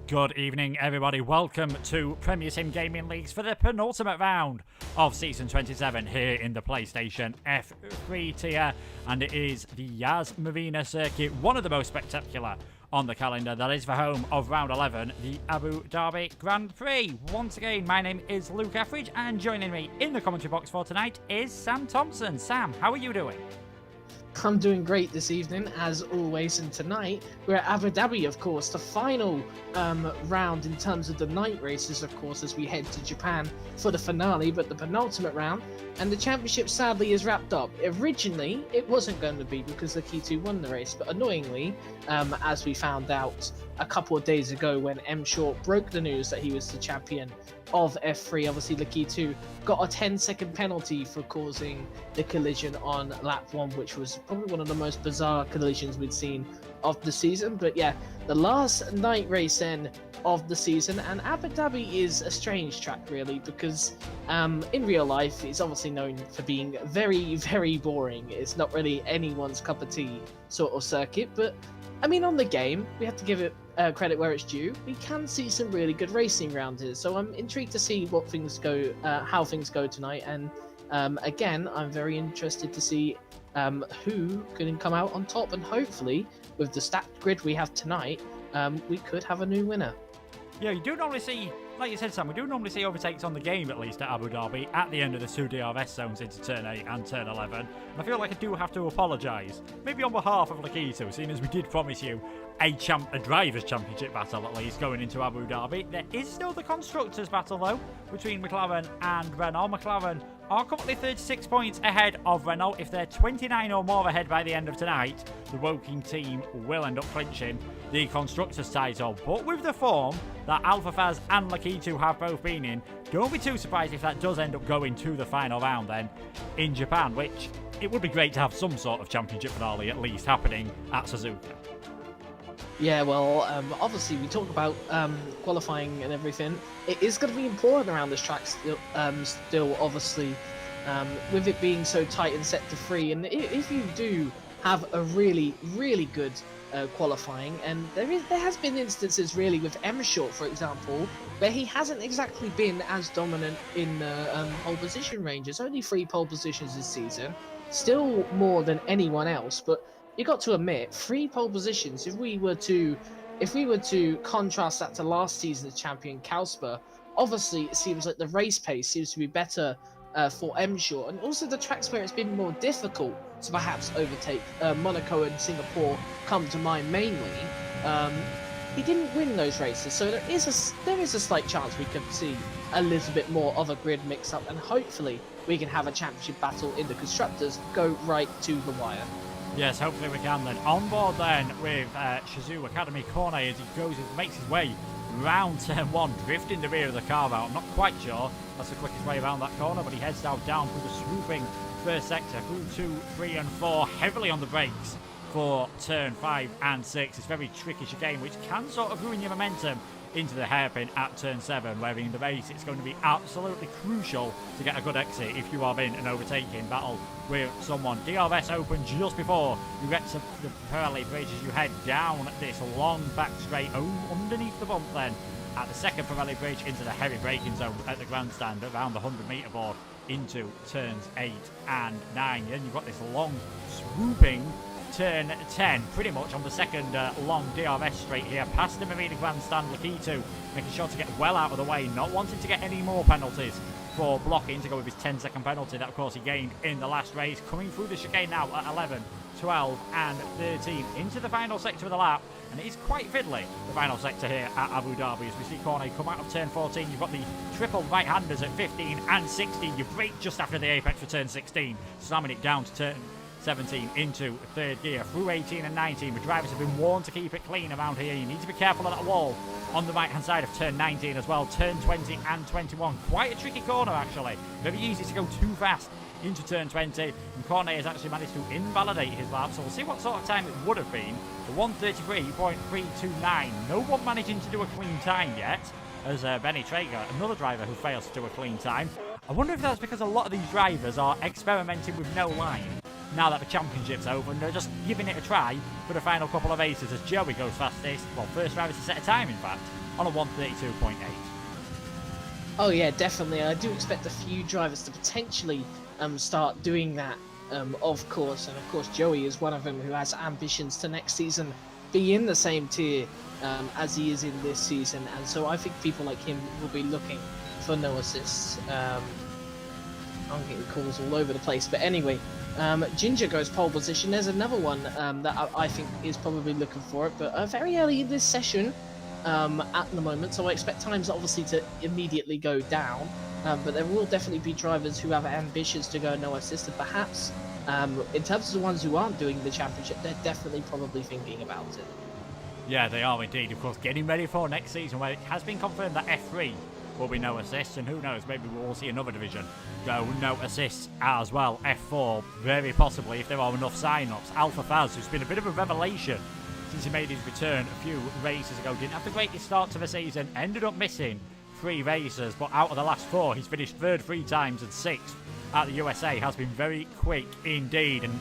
Good evening, everybody. Welcome to Premier Sim Gaming Leagues for the penultimate round of Season 27 here in the PlayStation F3 tier. And it is the Yas Marina circuit, one of the most spectacular on the calendar. That is the home of round 11, the Abu Dhabi Grand Prix. Once again, my name is Luke Etheridge, and joining me in the commentary box for tonight is Sam Thompson. Sam, how are you doing? I'm doing great this evening, as always, and tonight we're at Abu Dhabi, of course, the final round in terms of the night races, of course, as we head to Japan for the finale, but the penultimate round, and the championship sadly is wrapped up. Originally, it wasn't going to be because Lakitu won the race, but annoyingly, as we found out a couple of days ago when M Short broke the news that he was the champion of F3, obviously Lakitu got a 10-second penalty for causing the collision on lap 1, which was probably one of the most bizarre collisions we'd seen of the season. But yeah, the last night race then of the season, and Abu Dhabi is a strange track really, because in real life it's obviously known for being very, very boring. It's not really anyone's cup of tea sort of circuit, but I mean, on the game, we have to give it credit where it's due. We can see some really good racing around here, so I'm intrigued to see what things go, how things go tonight. And again, I'm very interested to see who can come out on top. And hopefully, with the stacked grid we have tonight, we could have a new winner. Yeah, you do normally see, like you said, Sam, we do normally see overtakes on the game, at least at Abu Dhabi, at the end of the two DRS zones into turn 8 and turn 11. And I feel like I do have to apologise, maybe on behalf of Lakitu, seeing as we did promise you a Drivers' Championship battle, at least, going into Abu Dhabi. There is still the Constructors' battle, though, between McLaren and Renault. McLaren are currently 36 points ahead of Renault. If they're 29 or more ahead by the end of tonight, the Woking team will end up clinching the Constructors' title. But with the form that Alpha Faz and Lakitu have both been in, don't be too surprised if that does end up going to the final round then in Japan, which it would be great to have some sort of championship finale at least happening at Suzuka. Yeah, well, obviously we talk about qualifying and everything. It is going to be important around this track still obviously, with it being so tight and set to 3. And if you do have a really, really good qualifying, and there has been instances really with M Short, for example, where he hasn't exactly been as dominant in pole position ranges. Only 3 pole positions this season, still more than anyone else, but you got to admit, 3 pole positions. If we were to contrast that to last season's champion Kausper, obviously it seems like the race pace seems to be better for M Short, and also the tracks where it's been more difficult to perhaps overtake. Monaco and Singapore come to mind mainly. He didn't win those races, so there is a slight chance we could see a little bit more of a grid mix-up, and hopefully we can have a championship battle in the constructors go right to the wire. Yes, hopefully we can then. On board then with Shizu Academy Corner as he makes his way round turn 1, drifting the rear of the car out. I'm not quite sure that's the quickest way around that corner, but he heads down through the swooping first sector, through 2, 3 and 4, heavily on the brakes for turn 5 and 6. It's very tricky chicane, which can sort of ruin your momentum into the hairpin at turn 7, where in the race it's going to be absolutely crucial to get a good exit if you are in an overtaking battle with someone. DRS open just before you get to the Pirelli bridge as you head down this long back straight underneath the bump then at the second Pirelli bridge into the heavy braking zone at the grandstand around the 100-metre board into turns 8 and 9. Then you've got this long swooping turn 10, pretty much on the second long DRS straight here, past the Marina Grandstand. Lakitu making sure to get well out of the way, not wanting to get any more penalties for blocking, to go with his 10-second penalty that of course he gained in the last race. Coming through the chicane now at 11, 12 and 13 into the final sector of the lap, and it is quite fiddly, the final sector here at Abu Dhabi, as we see Cornet come out of turn 14. You've got the triple right-handers at 15 and 16. You brake just after the apex for turn 16, slamming it down to turn 17 into third gear, through 18 and 19. The drivers have been warned to keep it clean around here. You need to be careful of that wall on the right hand side of turn 19 as well. Turn 20 and 21, quite a tricky corner actually, very easy to go too fast into turn 20, and Cornet has actually managed to invalidate his lap, so we'll see what sort of time it would have been. The 1:33.329, no one managing to do a clean time yet, as Benny Traeger, another driver who fails to do a clean time. I wonder if that's because a lot of these drivers are experimenting with no line now that the championship's over, and they're just giving it a try for the final couple of races, as Joey goes fastest, well, first driver to set a time in fact, on a 132.8. Oh yeah, definitely. I do expect a few drivers to potentially start doing that, of course. And of course, Joey is one of them who has ambitions to next season be in the same tier as he is in this season. And so I think people like him will be looking for no assists. I'm getting calls all over the place. But anyway, Ginger goes pole position. There's another one that I think is probably looking for it. But very early in this session, at the moment, so I expect times obviously to immediately go down, but there will definitely be drivers who have ambitions to go no assist, and perhaps in terms of the ones who aren't doing the championship, they're definitely probably thinking about it. Yeah, they are indeed. Of course, getting ready for next season, where it has been confirmed that F3 will be no assists, and who knows, maybe we will see another division go no assists as well. F4, very possibly, if there are enough sign-ups. Alpha Faz, who's been a bit of a revelation since he made his return a few races ago. Didn't have the greatest start to the season, ended up missing 3 races, but out of the last 4, he's finished 3rd 3 times and 6th at the USA. Has been very quick indeed, and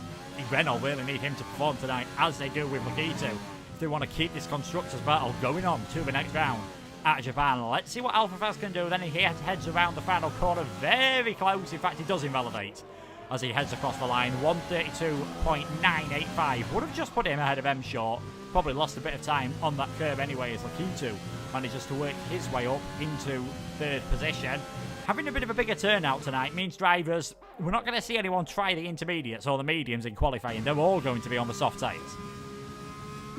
Renault really need him to perform tonight, as they do with Makito, if they want to keep this Constructors battle going on to the next round at Japan. Let's see what Alpha Faz can do. Then he heads around the final corner, very close. In fact, he does invalidate as he heads across the line. 132.985 would have just put him ahead of M Short. Probably lost a bit of time on that curve anyway, as Lakitu manages to work his way up into 3rd position. Having a bit of a bigger turnout tonight means drivers, we're not going to see anyone try the intermediates or the mediums in qualifying. They're all going to be on the soft tyres.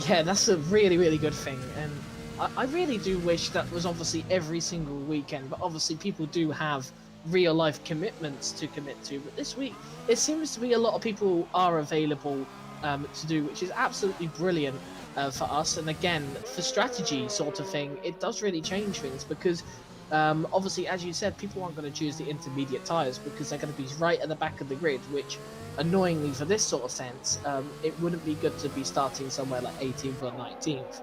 Yeah, that's a really, really good thing. And I really do wish that was obviously every single weekend, but obviously people do have real life commitments to commit to. But this week, it seems to be a lot of people are available to do, which is absolutely brilliant for us. And again, for strategy sort of thing, it does really change things, because obviously, as you said, people aren't going to choose the intermediate tyres because they're going to be right at the back of the grid, which annoyingly for this sort of sense, it wouldn't be good to be starting somewhere like 18th or 19th,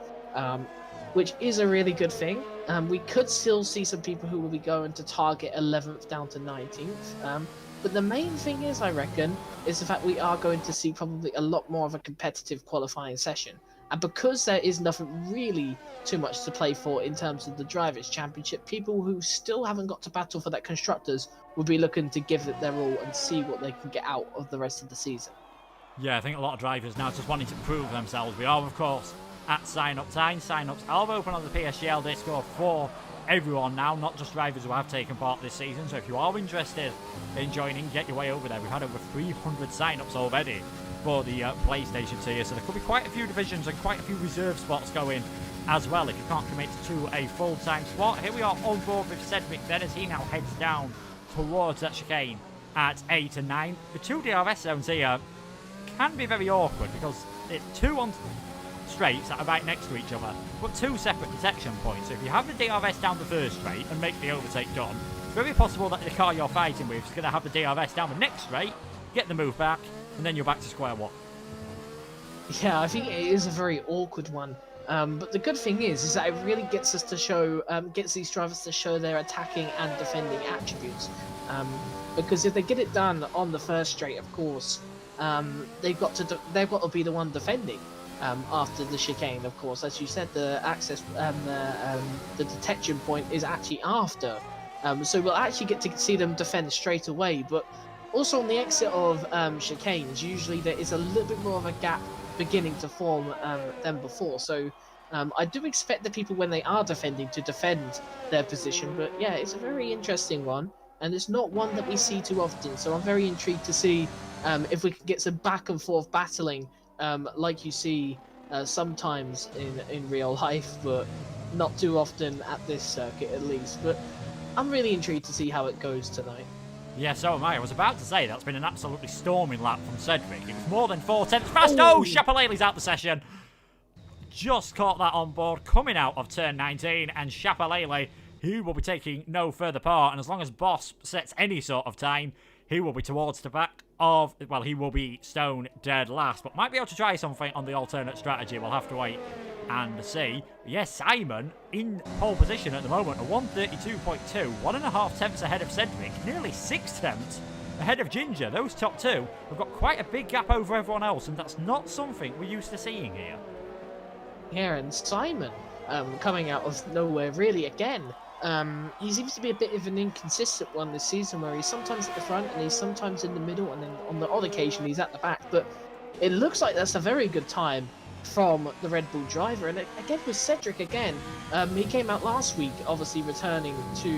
which is a really good thing. We could still see some people who will be going to target 11th down to 19th. But the main thing is, I reckon, is the fact we are going to see probably a lot more of a competitive qualifying session. And because there is nothing really too much to play for in terms of the Drivers' Championship, people who still haven't got to battle for that Constructors will be looking to give it their all and see what they can get out of the rest of the season. Yeah, I think a lot of drivers now just wanting to prove themselves. We are, of course, at sign-up time. Sign-ups are open on the PSGL Discord for everyone now, not just drivers who have taken part this season. So if you are interested in joining, get your way over there. We've had over 300 sign-ups already for the PlayStation tier, so there could be quite a few divisions and quite a few reserve spots going as well if you can't commit to a full-time spot. Here we are on board with Cedric then, as he now heads down towards that chicane at 8 and 9. The 2 DRS zones here can be very awkward because it's 2 on straights that are right next to each other, but 2 separate detection points. So if you have the DRS down the first straight and make the overtake done, it's very possible that the car you're fighting with is going to have the DRS down the next straight, get the move back, and then you're back to square one. Yeah, I think it is a very awkward one. But the good thing is that it really gets us to show, gets these drivers to show their attacking and defending attributes. Because if they get it done on the first straight, of course, they've got to be the one defending after the chicane. Of course, as you said, the access the detection point is actually after, so we'll actually get to see them defend straight away. But also on the exit of chicanes, usually there is a little bit more of a gap beginning to form than before. So I do expect the people, when they are defending, to defend their position. But yeah, it's a very interesting one, and it's not one that we see too often. So I'm very intrigued to see if we can get some back and forth battling like you see sometimes in real life, but not too often at this circuit at least. But I'm really intrigued to see how it goes tonight. Yeah, so am I. I was about to say that's been an absolutely storming lap from Cedric. It was more than 4 tenths fast. Oh, Chapalele's out the session. Just caught that on board coming out of turn 19, and Chapalele, he will be taking no further part. And as long as Boss sets any sort of time, he will be towards the back of, well, he will be stone dead last, but might be able to try something on the alternate strategy. We'll have to wait and see. Yes, Simon in pole position at the moment, a 132.2, 1.5 tenths ahead of Cedric, nearly 6 tenths ahead of Ginger. Those top 2 have got quite a big gap over everyone else, and that's not something we're used to seeing here. Yeah, and Simon, coming out of nowhere really again. He seems to be a bit of an inconsistent one this season, where he's sometimes at the front and he's sometimes in the middle, and then on the odd occasion he's at the back. But it looks like that's a very good time from the Red Bull driver. And again with Cedric again, he came out last week, obviously returning to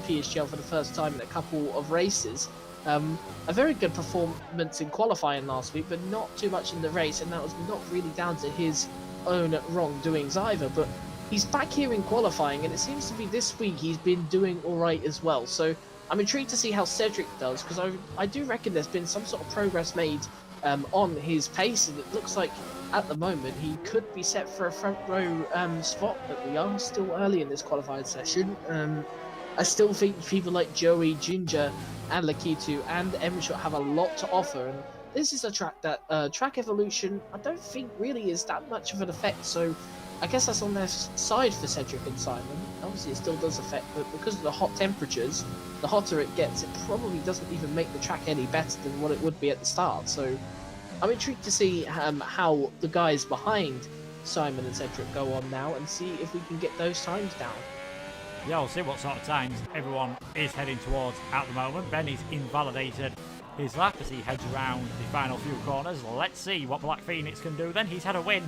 PSGL for the first time in a couple of races. A very good performance in qualifying last week, but not too much in the race, and that was not really down to his own wrongdoings either. But he's back here in qualifying, and it seems to be this week he's been doing alright as well. So I'm intrigued to see how Cedric does, because I do reckon there's been some sort of progress made on his pace, and it looks like at the moment he could be set for a front row spot, but we are still early in this qualifying session. I still think people like Joey, Ginger, and Lakitu and Emshot have a lot to offer, and this is a track that track evolution I don't think really is that much of an effect, so I guess that's on their side for Cedric and Simon. Obviously it still does affect, but because of the hot temperatures, the hotter it gets, it probably doesn't even make the track any better than what it would be at the start. So I'm intrigued to see how the guys behind Simon and Cedric go on now, and see if we can get those times down. Yeah, we'll see what sort of times everyone is heading towards at the moment. Benny's invalidated his lap as he heads around the final few corners. Let's see what Black Phoenix can do then. He's had a win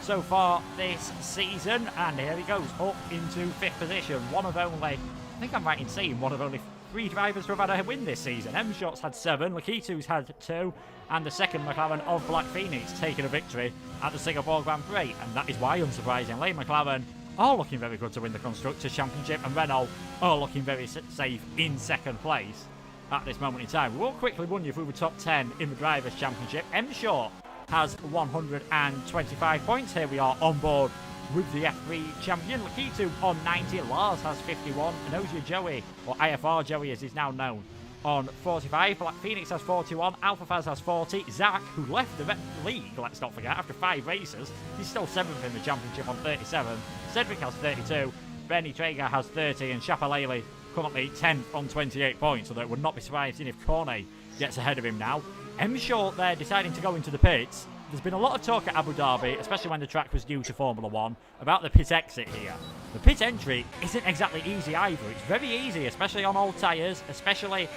so far this season, and here he goes up into 5th position. One of only, I think I'm right in saying, one of only 3 drivers who have had a win this season. Emshot's had 7, Lakitu's had 2, and the second McLaren of Black Phoenix taking a victory at the Singapore Grand Prix. And that is why, unsurprisingly, McLaren are looking very good to win the Constructors' Championship, and Renault are looking very safe in 2nd place at this moment in time. We'll quickly run you through the top 10 in the Drivers' Championship. Emshot has 125 points. Here we are on board with the F3 champion. Lakitu on 90, Lars has 51, Anosia Joey, or IFR Joey as he's now known, on 45. Black Phoenix has 41, AlphaFaz has 40, Zach, who left the league, let's not forget, after 5 races, he's still 7th in the championship on 37, Cedric has 32, Benny Traeger has 30, and Shapalele currently 10th on 28 points, although it would not be surprising if Cornet gets ahead of him now. Emshot, they're deciding to go into the pits. There's been a lot of talk at Abu Dhabi, especially when the track was new to Formula 1, about the pit exit here. The pit entry isn't exactly easy either. It's very easy, especially on old tyres, especially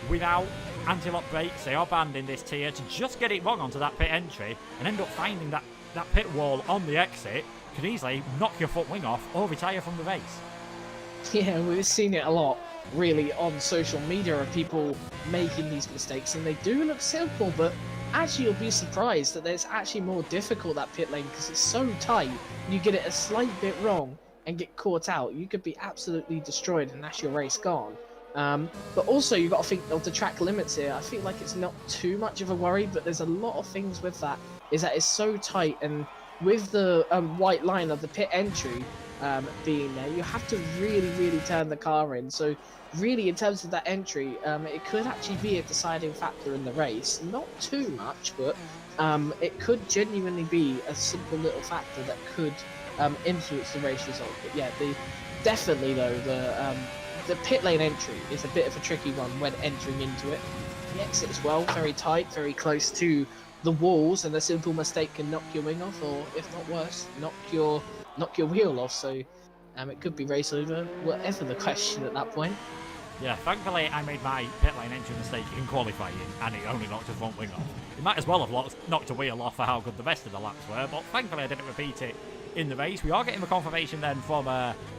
without anti-lock brakes. They are banned in this tier to just get it wrong onto that pit entry and end up finding that pit wall on the exit could easily knock your front wing off or retire from the race. Yeah, we've seen it a lot, really, on social media of people making these mistakes, and they do look simple, but actually you'll be surprised that it's actually more difficult, that pit lane, because it's so tight. You get it a slight bit wrong and get caught out, you could be absolutely destroyed, and that's your race gone. But also you've got to think of the track limits here. I feel like it's not too much of a worry, but there's a lot of things with that, is that it's so tight, and with the white line of the pit entry being there, you have to really turn the car in. So really, in terms of that entry, it could actually be a deciding factor in the race. Not too much, but it could genuinely be a simple little factor that could influence the race result. But yeah, definitely though, the pit lane entry is a bit of a tricky one when entering into it. The exit as well, very tight, very close to the walls, and a simple mistake can knock your wing off, or if not worse, knock your wheel off. So it could be race over, whatever the question at that point. Yeah, thankfully I made my pit lane entry mistake in qualifying, and it only knocked a front wing off. It might as well have knocked a wheel off for how good the rest of the laps were, but thankfully I didn't repeat it in the race. We are getting the confirmation then from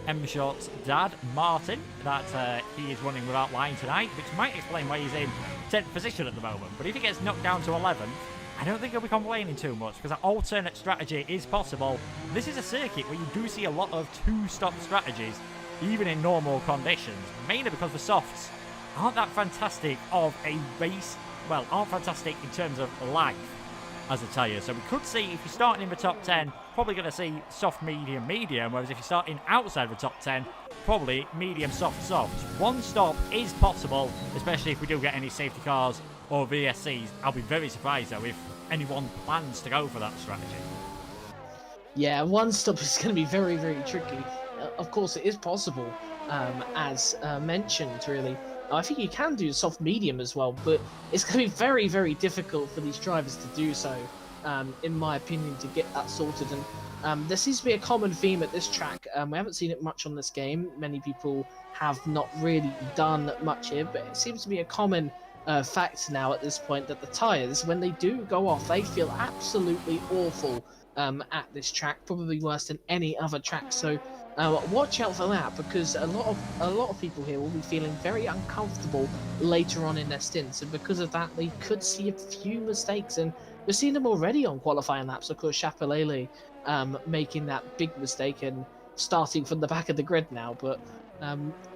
Emshot's dad, Martin, that he is running without line tonight, which might explain why he's in 10th position at the moment. But if he gets knocked down to 11th, I don't think he'll be complaining too much, because that alternate strategy is possible. This is a circuit where you do see a lot of 2-stop strategies, even in normal conditions, mainly because the softs aren't that fantastic of a race, well, aren't fantastic in terms of life as a tyre. So we could see, if you're starting in the top 10, probably going to see soft, medium, medium, whereas if you're starting outside the top 10, probably medium, soft, soft. 1 stop is possible, especially if we do get any safety cars or VSCs. I'll be very surprised though if anyone plans to go for that strategy. Yeah, 1 stop is going to be very tricky. Of course it is possible, as mentioned, really. I think you can do soft medium as well, but it's going to be very difficult for these drivers to do so. in my opinion, to get that sorted. And there seems to be a common theme at this track. We haven't seen it much on this game. Many people have not really done much here, but it seems to be a common fact now at this point that the tyres, when they do go off, they feel absolutely awful at this track, probably worse than any other track. So watch out for that, because a lot of people here will be feeling very uncomfortable later on in their stints, and because of that, they could see a few mistakes. And we've seen them already on qualifying laps. Of course, Chapelele making that big mistake and starting from the back of the grid now, but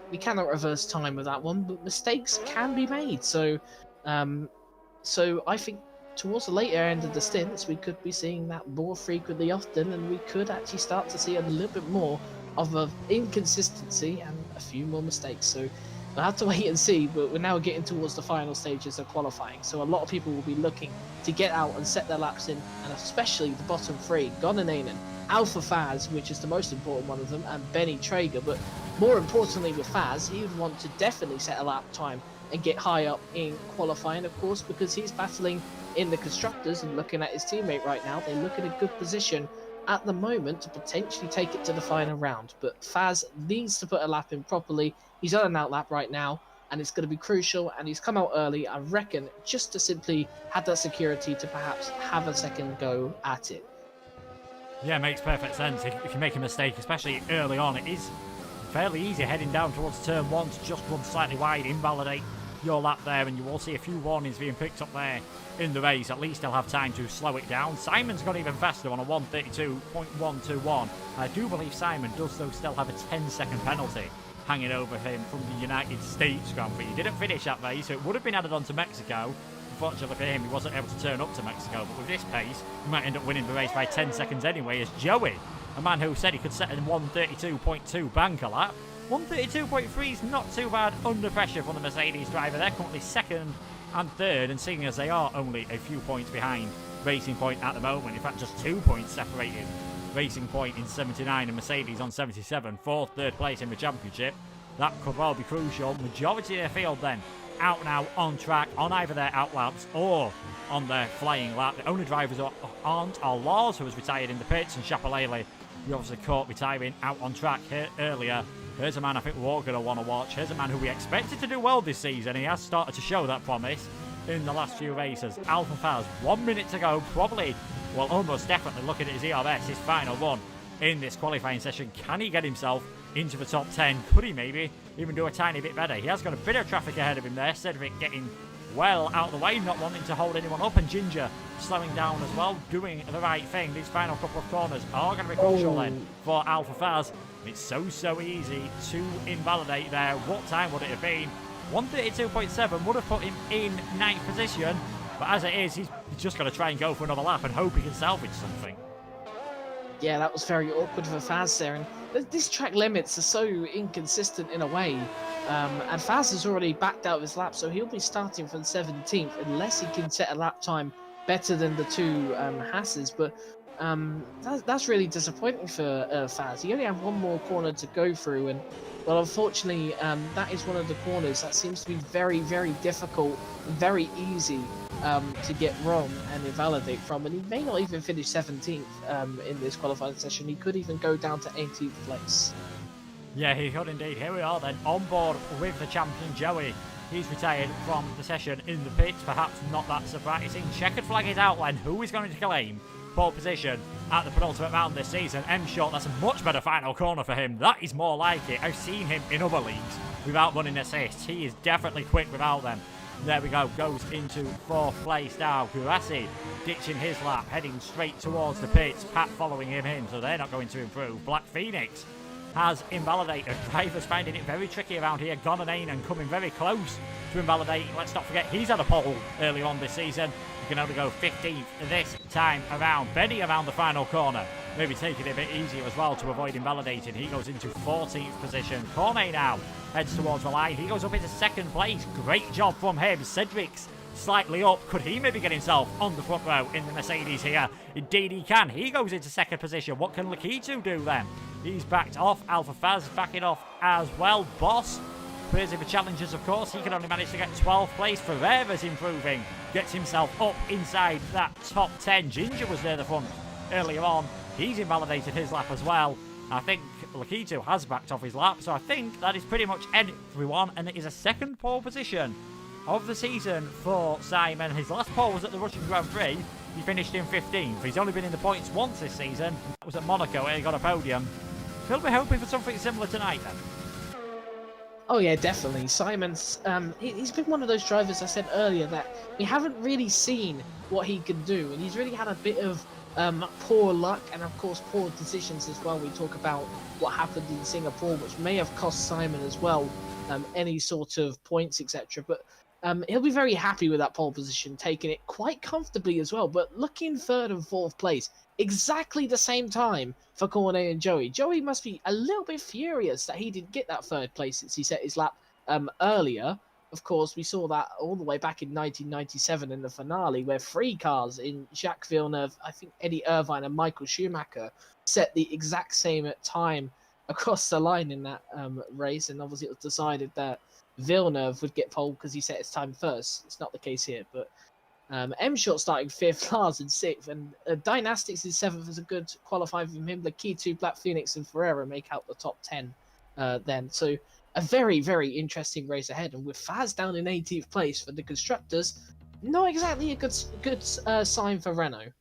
we cannot reverse time with that one. But mistakes can be made, so I think towards the later end of the stints, we could be seeing that more frequently often, and we could actually start to see a little bit more of an inconsistency and a few more mistakes. So we'll have to wait and see, but we're now getting towards the final stages of qualifying. So a lot of people will be looking to get out and set their laps in, and especially the bottom three, Gonanainen, Alpha Faz, which is the most important one of them, and Benny Traeger. But more importantly with Faz, he would want to definitely set a lap time and get high up in qualifying, of course, because he's battling in the constructors. And looking at his teammate right now, they look in a good position at the moment to potentially take it to the final round. But Faz needs to put a lap in properly. He's on an out lap right now, and it's going to be crucial, and he's come out early, I reckon, just to simply have that security to perhaps have a second go at it. Yeah, makes perfect sense. If you make a mistake, especially early on, it is fairly easy heading down towards turn one to just run slightly wide, invalidate your lap there, and you will see a few warnings being picked up there in the race. At least he'll have time to slow it down. Simon's gone even faster on a 1:32.121. I do believe Simon does, though, still have a 10-second penalty hanging over him from the United States Grand Prix. He didn't finish that race, so it would have been added on to Mexico. Unfortunately for him, he wasn't able to turn up to Mexico, but with this pace, he might end up winning the race by 10 seconds anyway, as Joey, a man who said he could set a 1:32.2 banker lap. 1:32.3 is not too bad under pressure for the Mercedes driver. They're currently second and third, and seeing as they are only a few points behind Racing Point at the moment, in fact just 2 points separating Racing Point in 79 and Mercedes on 77, fourth, third place in the championship, that could well be crucial. Majority of the field then out now on track on either their out laps or on their flying lap. The only drivers who aren't are Laws, who was retired in the pits, and Chapelele, who obviously caught retiring out on track here earlier. Here's a man I think we're all going to want to watch. Here's a man who we expected to do well this season. He has started to show that promise in the last few races. Alpha Faz, 1 minute to go, probably, well, almost definitely looking at his ERS, his final run in this qualifying session. Can he get himself into the top 10? Could he maybe even do a tiny bit better? He has got a bit of traffic ahead of him there. Cedric getting well out of the way, not wanting to hold anyone up, and Ginger slowing down as well, doing the right thing. These final couple of corners are going to be crucial then for Alpha Faz. It's so easy to invalidate there. What time would it have been? 1:32.7 would have put him in 9th position, but as it is, he's just going to try and go for another lap and hope he can salvage something. Yeah, that was very awkward for Faz there, and these track limits are so inconsistent in a way, and Faz has already backed out of his lap, so he'll be starting from 17th unless he can set a lap time better than the two Hasses. But that's really disappointing for Faz. He only had one more corner to go through, and well, unfortunately, that is one of the corners that seems to be very difficult and very easy to get wrong and invalidate from, and he may not even finish 17th in this qualifying session. He could even go down to 18th place. Yeah, he could indeed. Here we are then, on board with the champion Joey. He's retired from the session in the pits, perhaps not that surprising. Checkered flag is out then. Who is going to claim pole position at the penultimate round this season? M Short, that's a much better final corner for him. That is more like it. I've seen him in other leagues without running assists. He is definitely quick without them. There we go, goes into 4th place now. Gurasi ditching his lap, heading straight towards the pits. Pat following him in, so they're not going to improve. Black Phoenix has invalidated. Drivers finding it very tricky around here. Gonanainen coming very close to invalidating. Let's not forget, he's had a pole early on this season. He can only go 15th this time around. Benny around the final corner, maybe taking it a bit easier as well to avoid invalidating. He goes into 14th position. Cornet now heads towards the line. He goes up into 2nd place. Great job from him. Cedric's slightly up. Could he maybe get himself on the front row in the Mercedes here? Indeed he can. He goes into 2nd position. What can Lakitu do then? He's backed off. Alpha Faz backing off as well. Boss Crazy for challengers, of course. He can only manage to get 12th place. Ferreira's improving. Gets himself up inside that top 10. Ginger was near the front earlier on. He's invalidated his lap as well. I think Lakitu has backed off his lap, so I think that is pretty much everyone, and it is a second pole position of the season for Simon. His last pole was at the Russian Grand Prix. He finished in 15th. He's only been in the points once this season. That was at Monaco where he got a podium. He'll be hoping for something similar tonight then. Oh yeah, definitely. Simon's he's been one of those drivers I said earlier that we haven't really seen what he can do, and he's really had a bit of poor luck and of course poor decisions as well. We talk about what happened in Singapore, which may have cost Simon as well any sort of points, etc. But he'll be very happy with that pole position, taking it quite comfortably as well. But looking third and fourth place, exactly the same time for Cornet and Joey. Joey must be a little bit furious that he didn't get that third place since he set his lap earlier. Of course, we saw that all the way back in 1997 in the finale, where 3 cars in Jacques Villeneuve, I think Eddie Irvine and Michael Schumacher set the exact same time across the line in that race. And obviously it was decided that Villeneuve would get pole because he set his time first. It's not the case here, but M-Short starting 5th, Lars in 6th, and Dynastics in 7th is a good qualifying from him. Lakitu, Black Phoenix and Ferreira make out the top 10 then. So a very, very interesting race ahead. And with Faz down in 18th place for the constructors, not exactly a good sign for Renault.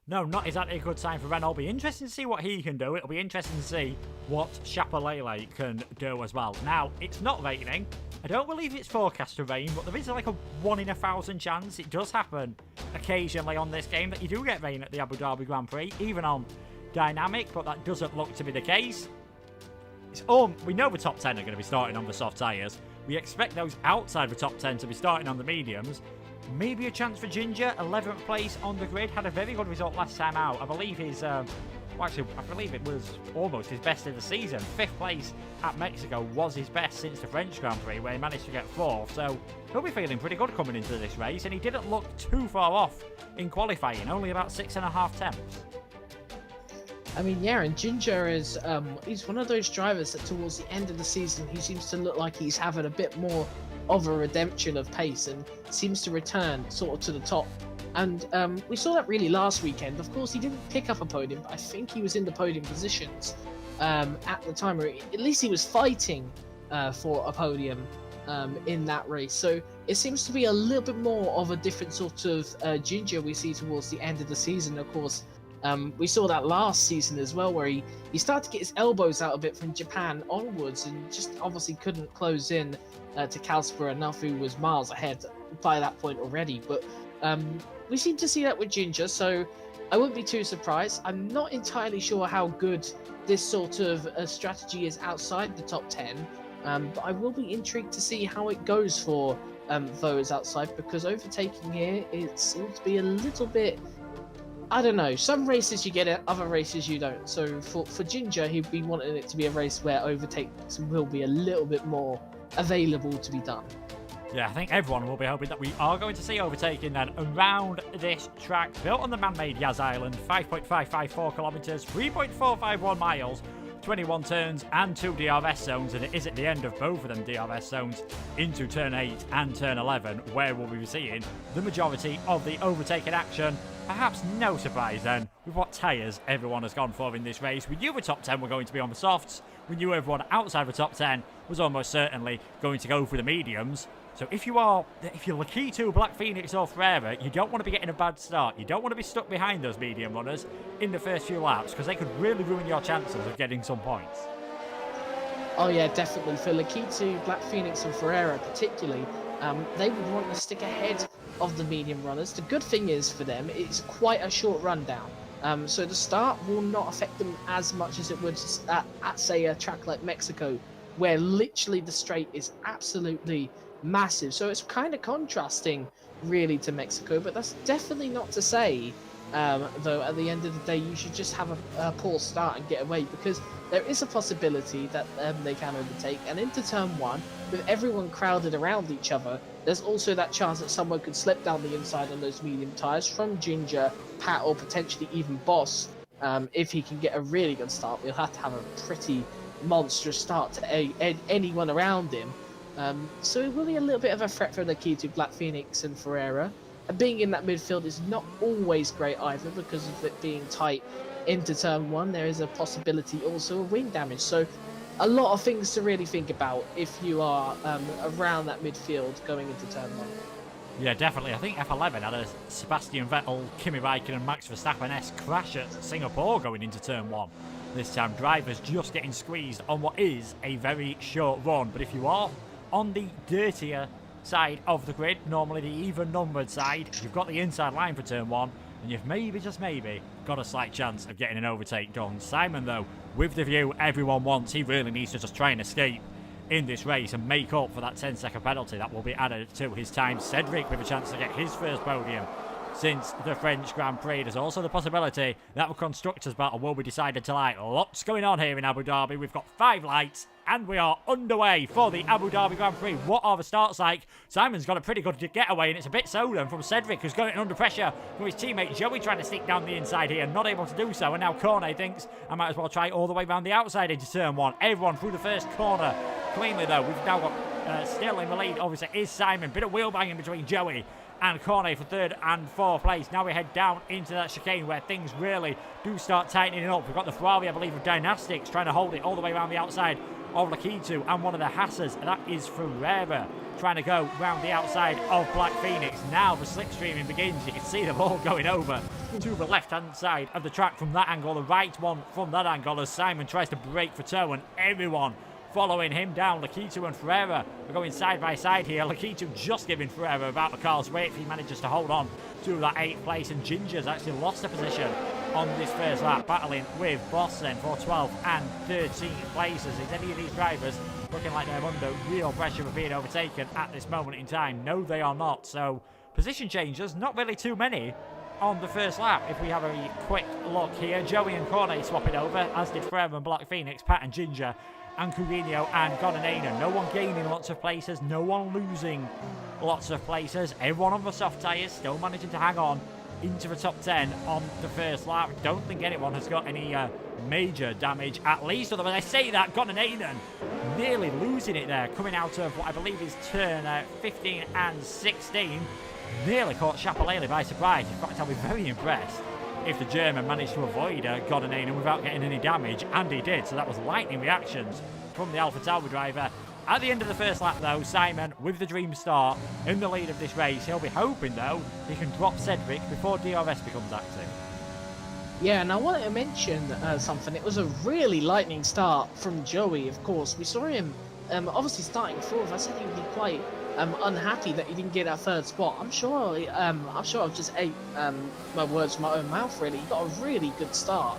No, not exactly a good sign for Renault. It'll be interesting to see what he can do. It'll be interesting to see what Chapelele can do as well. Now, it's not raining. I don't believe it's forecast to rain, but there is like a 1 in 1,000 chance. It does happen occasionally on this game that you do get rain at the Abu Dhabi Grand Prix, even on Dynamic, but that doesn't look to be the case. We know the top 10 are going to be starting on the soft tyres. We expect those outside the top 10 to be starting on the mediums. Maybe a chance for Ginger, 11th place on the grid. Had a very good result last time out. I believe his, I believe it was almost his best of the season. 5th place at Mexico was his best since the French Grand Prix, where he managed to get 4th. So he'll be feeling pretty good coming into this race, and he didn't look too far off in qualifying, only about 6.5 tenths. I mean, yeah, and Ginger is he's one of those drivers that towards the end of the season, he seems to look like he's having a bit more of a redemption of pace and seems to return sort of to the top. And we saw that really last weekend. Of course, he didn't pick up a podium, but I think he was in the podium positions at the time, or at least he was fighting for a podium in that race. So it seems to be a little bit more of a different sort of Ginger we see towards the end of the season. Of course, we saw that last season as well, where he started to get his elbows out a bit from Japan onwards and just obviously couldn't close in to Calsper enough, who was miles ahead by that point already. But we seem to see that with Ginger, so I wouldn't be too surprised. I'm not entirely sure how good this sort of strategy is outside the top 10, but I will be intrigued to see how it goes for those outside, because overtaking here, it seems to be a little bit, I don't know, some races you get it, other races you don't. So for Ginger, he'd be wanting it to be a race where overtakes will be a little bit more available to be done. Yeah, I think everyone will be hoping that we are going to see overtaking then around this track. Built on the man-made Yaz Island, 5.554 kilometres, 3.451 miles, 21 turns and 2 DRS zones, and it is at the end of both of them DRS zones into turn 8 and turn 11 where we'll be seeing the majority of the overtaking action. Perhaps no surprise then with what tyres everyone has gone for in this race. We knew the top 10 were going to be on the softs. We knew everyone outside the top 10 was almost certainly going to go for the mediums. So if you're Lakitu, Black Phoenix or Ferreira, you don't want to be getting a bad start. You don't want to be stuck behind those medium runners in the first few laps, because they could really ruin your chances of getting some points. Oh yeah, definitely. For Lakitu, Black Phoenix and Ferreira particularly, they would want to stick ahead of the medium runners. The good thing is for them, it's quite a short rundown. So the start will not affect them as much as it would at say, a track like Mexico, where literally the straight is absolutely massive. So it's kind of contrasting really to Mexico, but that's definitely not to say though at the end of the day you should just have a poor start and get away, because there is a possibility that they can overtake, and into turn 1 with everyone crowded around each other, there's also that chance that someone could slip down the inside on those medium tyres from Ginger, Pat, or potentially even Boss. If he can get a really good start, we'll have to have a pretty monstrous start to anyone around him. So it will be a little bit of a threat for the key to Black Phoenix and Ferreira. And being in that midfield is not always great either because of it being tight into turn one. There is a possibility also of wing damage. So a lot of things to really think about if you are around that midfield going into turn one. Yeah, definitely. I think F11 had a Sebastian Vettel, Kimi Raikkonen and Max Verstappen-esque crash at Singapore going into turn one. This time, drivers just getting squeezed on what is a very short run. But if you are on the dirtier side of the grid, normally the even-numbered side, you've got the inside line for turn one, and you've maybe, just maybe, got a slight chance of getting an overtake done. Simon, though, with the view everyone wants, he really needs to just try and escape in this race and make up for that 10-second penalty that will be added to his time. Cedric with a chance to get his first podium since the French Grand Prix. There's also the possibility that the Constructors' battle will be decided tonight. Lots going on here in Abu Dhabi. We've got 5 lights and we are underway for the Abu Dhabi Grand Prix. What are the starts like? Simon's got a pretty good getaway, and it's a bit sudden from Cedric, who's got it under pressure from his teammate Joey, trying to sneak down the inside here, not able to do so. And now Cornet thinks, I might as well try all the way around the outside into turn one. Everyone through the first corner cleanly, though. We've now got still in the lead, obviously, is Simon. Bit of wheel banging between Joey and Cornet for 3rd and 4th place. Now we head down into that chicane where things really do start tightening up. We've got the Ferrari, I believe, of Dynastics trying to hold it all the way around the outside of Lakitu, and one of the Hassas, that is Ferreira, trying to go round the outside of Black Phoenix. Now the slipstreaming begins. You can see them all going over to the left-hand side of the track from that angle, the right one from that angle, as Simon tries to break for toe, and everyone following him down. Lakitu and Ferreira are going side by side here. Lakitu just giving Ferreira about a car's weight if he manages to hold on to that 8th place, and Ginger's actually lost a position on this first lap, battling with Boston for 12th and 13th places. Is any of these drivers looking like they're under real pressure of being overtaken at this moment in time? No, they are not. So position changes, not really too many on the first lap. If we have a quick look here, Joey and Cornet swapping over, as did Ferreira and Black Phoenix, Pat and Ginger, and Courinho and Gonanena. No one gaining lots of places, no one losing lots of places. Everyone on the soft tyres still managing to hang on into the top 10 on the first lap. Don't think anyone has got any major damage, at least. Although when I say that, Gonanena nearly losing it there, coming out of what I believe is turn 15 and 16. Nearly caught Chapelele by surprise. In fact, I'll be very impressed if the German managed to avoid Gonanena without getting any damage, and he did. So that was lightning reactions from the Alpha Tauri driver. At the end of the first lap, though, Simon, with the dream start, in the lead of this race. He'll be hoping, though, he can drop Cedric before DRS becomes active. Yeah, and I wanted to mention something. It was a really lightning start from Joey, of course. We saw him obviously starting 4th. I said he would be quite unhappy that he didn't get that 3rd spot. I'm sure I've just ate my words from my own mouth, really. He got a really good start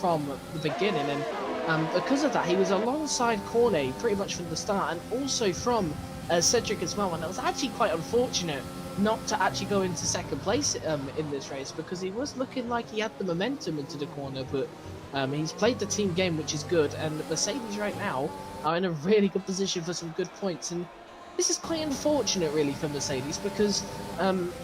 from the beginning, and because of that, he was alongside Cornet pretty much from the start, and also from Cedric as well. And it was actually quite unfortunate not to actually go into 2nd place in this race, because he was looking like he had the momentum into the corner, but he's played the team game, which is good, and Mercedes right now are in a really good position for some good points. And this is quite unfortunate, really, for Mercedes, because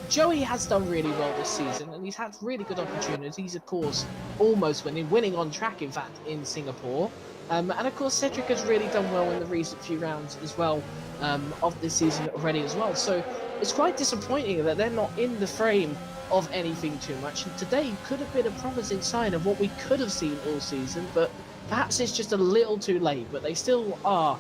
Joey has done really well this season, and he's had really good opportunities, of course, almost winning on track, in fact, in Singapore. And of course, Cedric has really done well in the recent few rounds as well of this season already as well. So it's quite disappointing that they're not in the frame of anything too much. And today could have been a promising sign of what we could have seen all season, but perhaps it's just a little too late. But they still are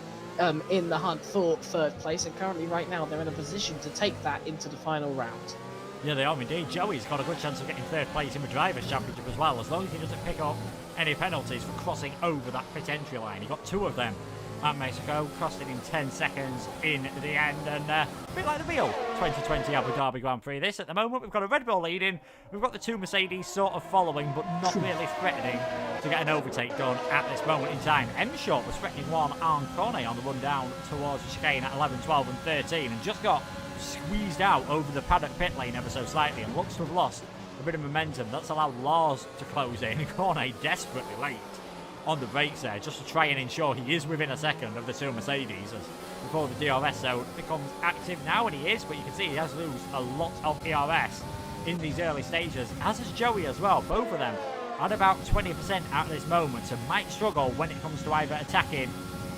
in the hunt for 3rd place, and currently right now they're in a position to take that into the final round. Yeah, they are indeed. Joey's got a good chance of getting 3rd place in the Drivers' Championship as well, as long as he doesn't pick up any penalties for crossing over that pit entry line. He got 2 of them at Mexico, crossed it in 10 seconds in the end, and a bit like the real 2020 Abu Dhabi Grand Prix. This, at the moment, we've got a Red Bull leading, we've got the 2 Mercedes sort of following, but not really threatening to get an overtake done at this moment in time. M-Short was threatening one on Cornet on the run down towards the chicane at 11, 12 and 13, and just got squeezed out over the paddock pit lane ever so slightly, and looks to have lost a bit of momentum. That's allowed Lars to close in. Cornet desperately late on the brakes there, just to try and ensure he is within a second of the 2 Mercedes as before the DRS zone becomes active now, and he is, but you can see he has lose a lot of ERS in these early stages, as has Joey as well. Both of them at about 20% at this moment, and might struggle when it comes to either attacking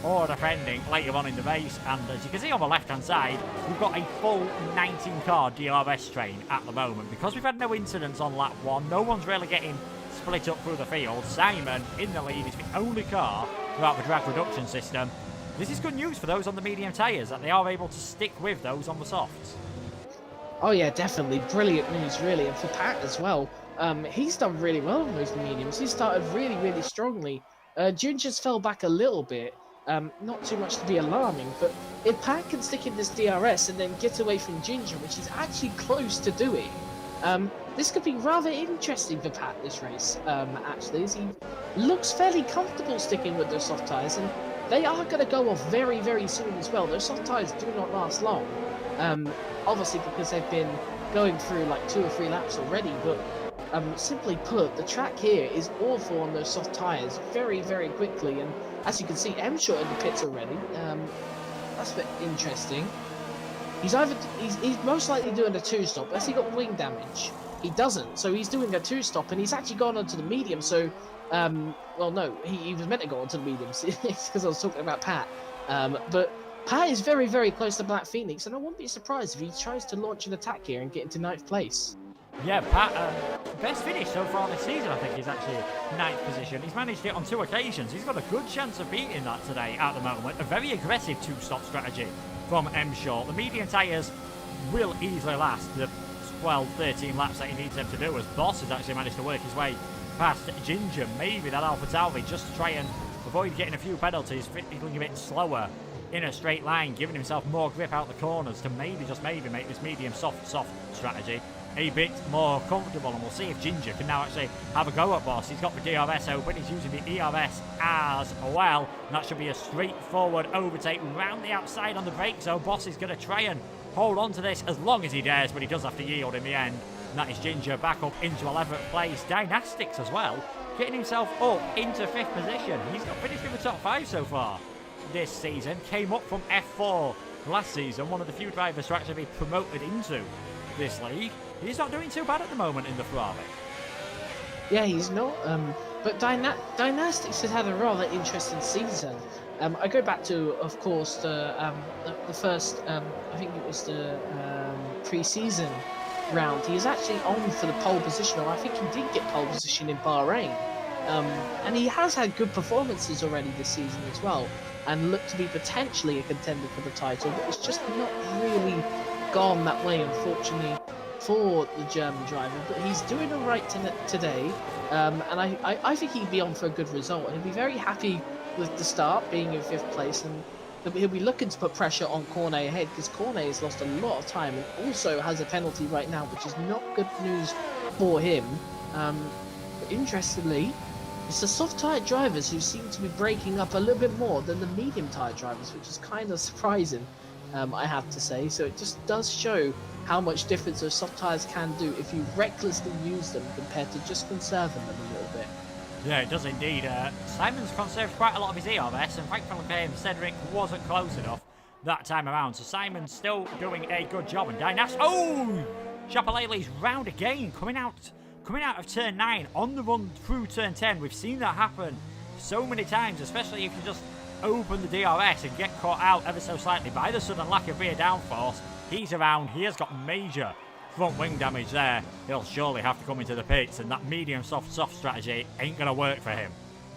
or defending later on in the race. And as you can see on the left-hand side, we've got a full 19-car DRS train at the moment. Because we've had no incidents on lap 1, no one's really getting split up through the field. Simon in the lead is the only car throughout the drag reduction system. This is good news for those on the medium tyres, that they are able to stick with those on the softs. Oh yeah, definitely. Brilliant news, really. And for Pat as well, he's done really well on those mediums. He started really, really strongly. Ginger's fell back a little bit. Not too much to be alarming, but if Pat can stick in this DRS and then get away from Ginger, which he's actually close to doing, this could be rather interesting for Pat this race, actually, as he looks fairly comfortable sticking with those soft tyres, and they are going to go off very, very soon as well. Those soft tyres do not last long, obviously because they've been going through like 2 or 3 laps already, but simply put, the track here is awful on those soft tyres very, very quickly, and as you can see, M-Shot in the pits already. That's a bit interesting. He's most likely doing a 2-stop. Has he got wing damage? He doesn't, so he's doing a 2-stop, and he's actually gone onto the medium, so, well, no, he was meant to go onto the mediums, because I was talking about Pat, but Pat is very, very close to Black Phoenix, and I wouldn't be surprised if he tries to launch an attack here and get into 9th place. Yeah, Pat, best finish so far this season, I think, is actually 9th position. He's managed it on 2 occasions. He's got a good chance of beating that today at the moment. A very aggressive 2-stop strategy from M-Short. The medium tyres will easily last the 12, 13 laps that he needs them to do, as Boss has actually managed to work his way past Ginger. Maybe that Alpha Tauri, just to try and avoid getting a few penalties, feeling a bit slower in a straight line, giving himself more grip out the corners to maybe, just maybe, make this medium soft strategy a bit more comfortable. And we'll see if Ginger can now actually have a go at Boss. He's got the DRS open, he's using the ERS as well, and that should be a straightforward overtake round the outside on the brake, so Boss is going to try and hold on to this as long as he dares, but he does have to yield in the end. And that is Ginger back up into 11th place. Dynastics as well, getting himself up into 5th position. He's not finished in the top 5 so far this season. Came up from F4 last season, one of the few drivers to actually be promoted into this league. He's not doing too bad at the moment in the Ferrari. Yeah, he's not. But Dynastics has had a rather interesting season. I go back to, of course, the first, I think it was the pre-season round. He was actually on for the pole position, or I think he did get pole position in Bahrain. And he has had good performances already this season as well, and looked to be potentially a contender for the title, but it's just not really gone that way, unfortunately, for the German driver. But he's doing all right today, and I think he'd be on for a good result, and he'll be very happy with the start, being in 5th place, and he'll be looking to put pressure on Cornet ahead, because Cornet has lost a lot of time and also has a penalty right now, which is not good news for him. But interestingly, it's the soft tyre drivers who seem to be breaking up a little bit more than the medium tyre drivers, which is kind of surprising, I have to say. So it just does show how much difference those soft tyres can do if you recklessly use them compared to just conserving them a little bit. Yeah, it does indeed. Simon's conserved quite a lot of his ERS, and thankfully for him, Cedric wasn't close enough that time around. So Simon's still doing a good job, and Dynas... Oh! Chapalele's round again, coming out of turn 9 on the run through turn 10. We've seen that happen so many times, especially if you just open the DRS and get caught out ever so slightly by the sudden lack of rear downforce. He's around, he has got major front wing damage there. He'll surely have to come into the pits, and that medium soft strategy ain't going to work for him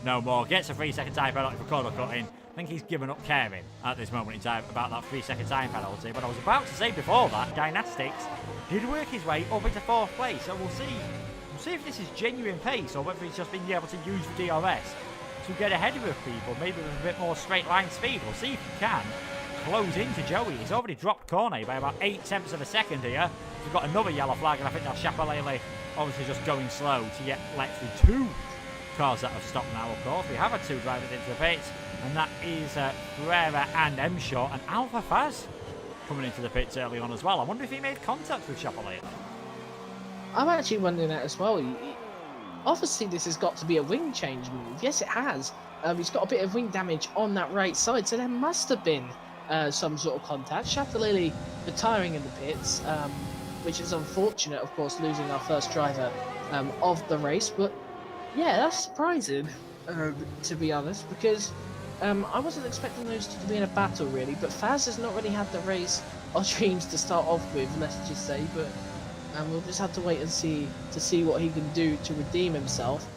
no more. Gets a 3-second time penalty for corner cutting. I think he's given up caring at this moment in time about that 3-second time penalty, but I was about to say before that, Dynastics did work his way up into 4th place, so we'll see if this is genuine pace or whether he's just been able to use the DRS to get ahead of people, maybe with a bit more straight line speed. We'll see if he can close into Joey. He's already dropped Cornet by about 0.8 of a second here. We've got another yellow flag, and I think that's Chapalele obviously just going slow to get let through 2 cars that have stopped now, of course. We have had 2 drivers into the pits, and that is Ferreira and M-Short, and Alpha Faz coming into the pits early on as well. I wonder if he made contact with Chapalele. I'm actually wondering that as well. Obviously, this has got to be a wing change move. Yes, it has. He's got a bit of wing damage on that right side, so there must have been some sort of contact. Chapalele retiring in the pits, which is unfortunate, of course, losing our first driver of the race. But yeah, that's surprising, to be honest, because I wasn't expecting those two to be in a battle really, but Faz has not really had the race of dreams to start off with, let's just say, but we'll just have to wait and see what he can do to redeem himself.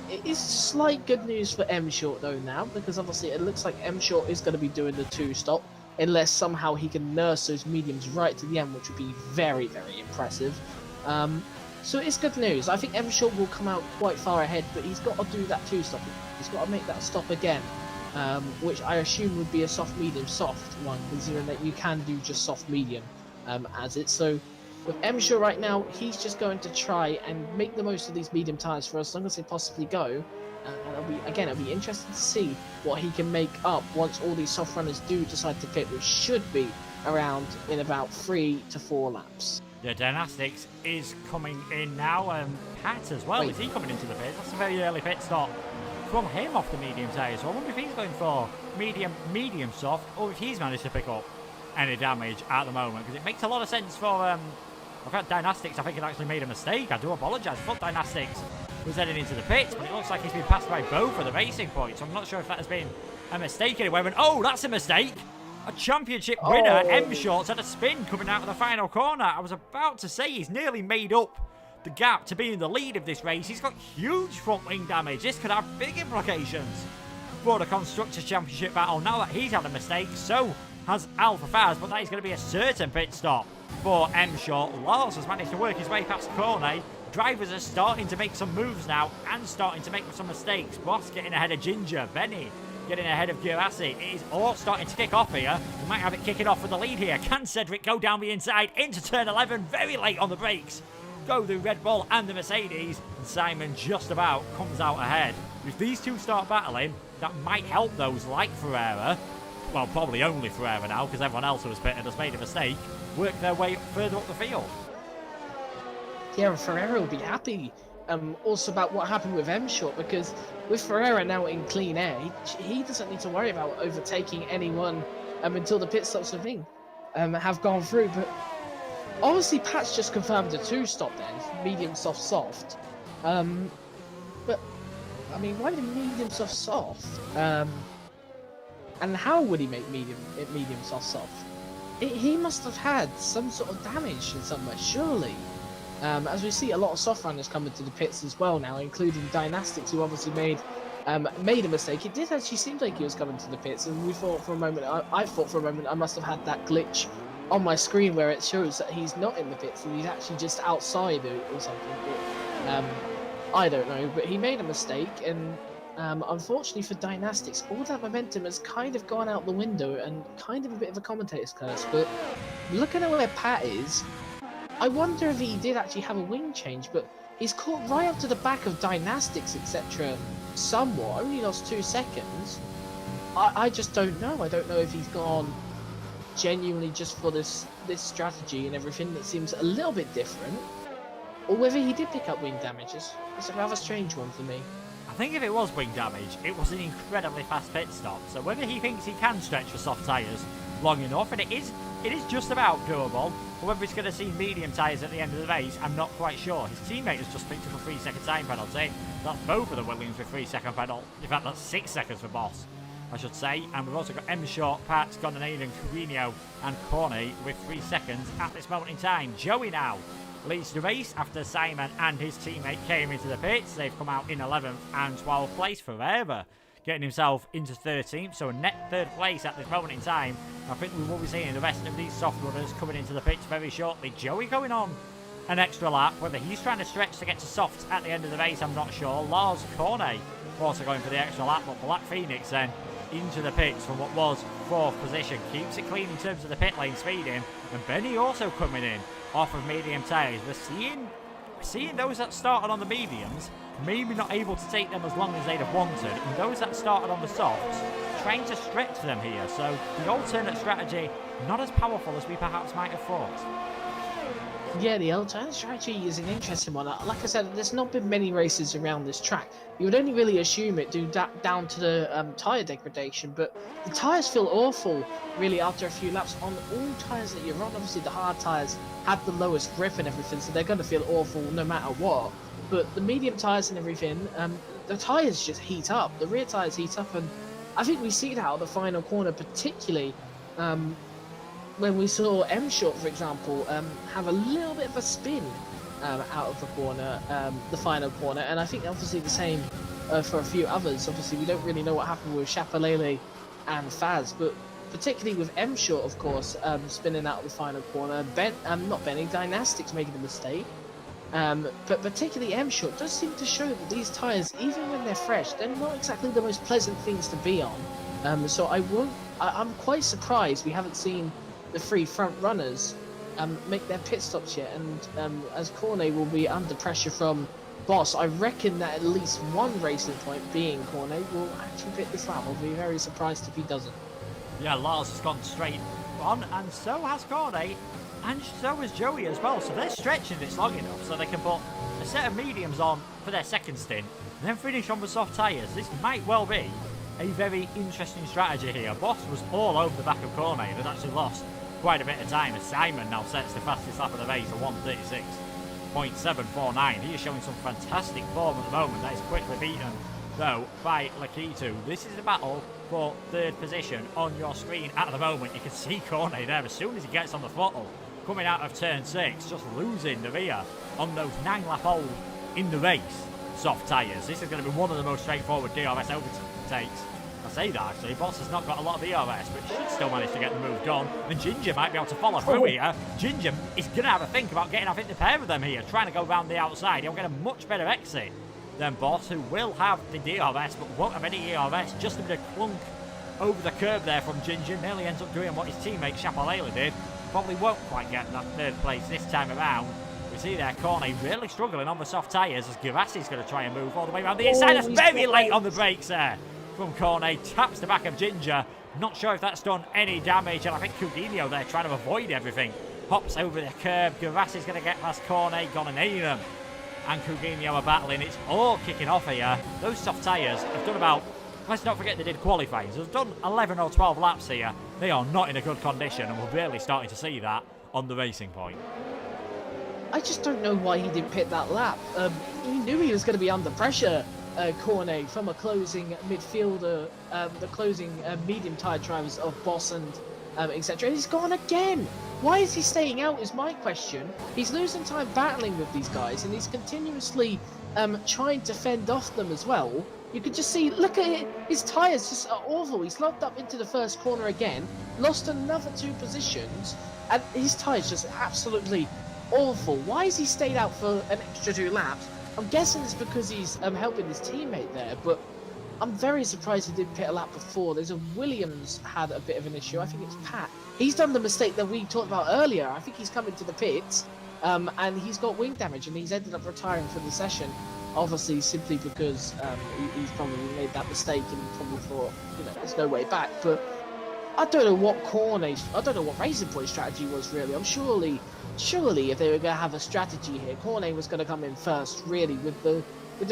It is slight good news for M Short though now, because obviously it looks like M Short is going to be doing the 2-stop, unless somehow he can nurse those mediums right to the end, which would be very, very impressive. So it's good news. I think M Short will come out quite far ahead, but he's got to do that 2-stop. He's got to make that stop again. Which I assume would be a soft medium soft one, considering that you can do just soft medium as it. So with Emshaw right now, he's just going to try and make the most of these medium tyres for as long as they possibly go. And it'll be interesting to see what he can make up once all these soft runners do decide to pit, which should be around in about 3 to 4 laps. Yeah, Dynastics is coming in now. Pat as well. Wait. Is he coming into the pit? That's a very early pit stop from him off the medium tyres. So I wonder if he's going for medium soft, or if he's managed to pick up any damage at the moment, because it makes a lot of sense for I've got Dynastics. I think he actually made a mistake. I do apologise. I thought Dynastics was heading into the pits, but it looks like he's been passed by both for the racing points. So I'm not sure if that has been a mistake anyway. And oh, that's a mistake. A championship winner, M Shorts, had a spin coming out of the final corner. I was about to say he's nearly made up the gap to be in the lead of this race. He's got huge front wing damage. This could have big implications for the Constructors' Championship battle. Now that he's had a mistake, so has Alpha Faz, but that is going to be a certain pit stop for M Short. Lars has managed to work his way past Cornet. Drivers are starting to make some moves now and starting to make some mistakes. Boss getting ahead of Ginger. Benny getting ahead of Girassi. It is all starting to kick off here. We might have it kicking off for the lead here. Can Cedric go down the inside into turn 11? Very late on the brakes. Go through Red Bull and the Mercedes, and Simon just about comes out ahead. If these two start battling, that might help those like Ferreira, well, probably only Ferreira now, because everyone else who was pitted has made a mistake, work their way further up the field. Yeah, Ferreira will be happy also about what happened with M Short, because with Ferreira now in clean air, he doesn't need to worry about overtaking anyone until the pit stops with him have gone through. But obviously, Pat's just confirmed a 2-stop then, medium, soft, soft. But, I mean, why did medium, soft, soft? And how would he make medium, soft, soft? He must have had some sort of damage in somewhere, surely. As we see a lot of soft runners coming to the pits as well now, including Dynastics, who obviously made a mistake. It did actually seem like he was coming to the pits, and we thought for a moment, I thought for a moment I must have had that glitch on my screen where it shows that he's not in the pits and he's actually just outside or something. But, I don't know, but he made a mistake, and unfortunately for Dynastics, all that momentum has kind of gone out the window and kind of a bit of a commentator's curse. But looking at where Pat is, I wonder if he did actually have a wing change, but he's caught right up to the back of Dynastics, etc. somewhat, only lost 2 seconds. I just don't know. I don't know if he's gone genuinely just for this strategy and everything that seems a little bit different, or whether he did pick up wing damages. It's a rather strange one for me. I think if it was wing damage, it was an incredibly fast pit stop, so whether he thinks he can stretch for soft tyres long enough, and it is just about doable, or whether he's going to see medium tyres at the end of the race, I'm not quite sure. His teammate has just picked up a 3-second time penalty. That's both of the Williams with 3-second penalty. In fact, that's 6 seconds for Boss, I should say. And we've also got M Short, Pat, Gondanaden, Carino and Corney with 3 seconds at this moment in time. Joey now leads the race after Simon and his teammate came into the pits. They've come out in 11th and 12th place. Ferreira getting himself into 13th, so a net 3rd place at this moment in time. I think we will be seeing the rest of these soft runners coming into the pits very shortly. Joey going on an extra lap. Whether he's trying to stretch to get to softs at the end of the race, I'm not sure. Lars Cornet also going for the extra lap, but Black Phoenix then into the pits from what was 4th position. Keeps it clean in terms of the pit lane speeding. And Benny also coming in off of medium tyres. We're seeing those that started on the mediums maybe not able to take them as long as they'd have wanted, and those that started on the softs trying to stretch them here. So the alternate strategy not as powerful as we perhaps might have thought. Yeah, the alternate strategy is an interesting one. Like I said, there's not been many races around this track. You would only really assume it due down to the tyre degradation, but the tyres feel awful really after a few laps on all tyres that you're on. Obviously the hard tyres have the lowest grip and everything, so they're going to feel awful no matter what. But the medium tyres and everything, the tyres just heat up. The rear tyres heat up, and I think we see that out of the final corner, particularly when we saw M Short, for example, have a little bit of a spin out of the corner, the final corner, and I think obviously the same for a few others. Obviously, we don't really know what happened with Chapelele and Faz, but particularly with M Short, of course, spinning out of the final corner. Not Benny, Dynastics making a mistake. But particularly M Short does seem to show that these tyres, even when they're fresh, they're not exactly the most pleasant things to be on. So I'm quite surprised we haven't seen the 3 front runners make their pit stops yet. And as Cornet will be under pressure from Boss, I reckon that at least one racing point, being Cornet, will actually pit this lap. I'll be very surprised if he doesn't. Yeah, Lars has gone straight on, and so has Cornet. And so has Joey as well, so they're stretching this long enough so they can put a set of mediums on for their second stint, and then finish on with soft tyres. This might well be a very interesting strategy here. Boss was all over the back of Cornet and has actually lost quite a bit of time, as Simon now sets the fastest lap of the race at 1:36.749. He is showing some fantastic form at the moment. That is quickly beaten, though, by Lakitu. This is a battle for third position on your screen at the moment. You can see Cornet there as soon as he gets on the throttle. Coming out of turn 6, just losing the rear on those 9-lap old in the race soft tyres. This is going to be one of the most straightforward DRS overtakes. I say that actually, Boss has not got a lot of DRS, but should still manage to get the move done. And Ginger might be able to follow through here. Ginger is going to have a think about getting, I think, the pair of them here, trying to go around the outside. He'll get a much better exit than Boss, who will have the DRS, but won't have any ERS. Just a bit of clunk over the curb there from Ginger. Nearly ends up doing what his teammate Chapelele did. Probably won't quite get that third place this time around. We see there Cornet really struggling on the soft tyres as Gavassi's going to try and move all the way around the inside. That's very late on the brakes there from Cornet. Taps the back of Ginger. Not sure if that's done any damage, and I think Coutinho there trying to avoid everything. Hops over the curb. Gavassi's going to get past Cornet. Gonanenum and Coutinho are battling. It's all kicking off here. Those soft tyres have done about... Let's not forget they did qualifying. So they've done 11 or 12 laps here. They are not in a good condition, and we're really starting to see that on the racing point. I just don't know why he didn't pit that lap. He knew he was going to be under pressure, Cornet, from a closing midfielder, the closing medium tyre drivers of Boss and etc. He's gone again. Why is he staying out is my question. He's losing time battling with these guys, and he's continuously trying to fend off them as well. You can just see, look at it, his tyres just are awful. He's locked up into the first corner again, lost another 2 positions, and his tyres just absolutely awful. Why has he stayed out for an extra 2 laps? I'm guessing it's because he's helping his teammate there, but I'm very surprised he didn't pit a lap before. There's a Williams had a bit of an issue. I think it's Pat. He's done the mistake that we talked about earlier. I think he's come into the pits, and he's got wing damage, and he's ended up retiring for the session. Obviously, simply because he's probably made that mistake and probably thought, there's no way back. But I don't know what Racing Point strategy was really. I'm surely if they were going to have a strategy here, Cornet was going to come in first, really, with the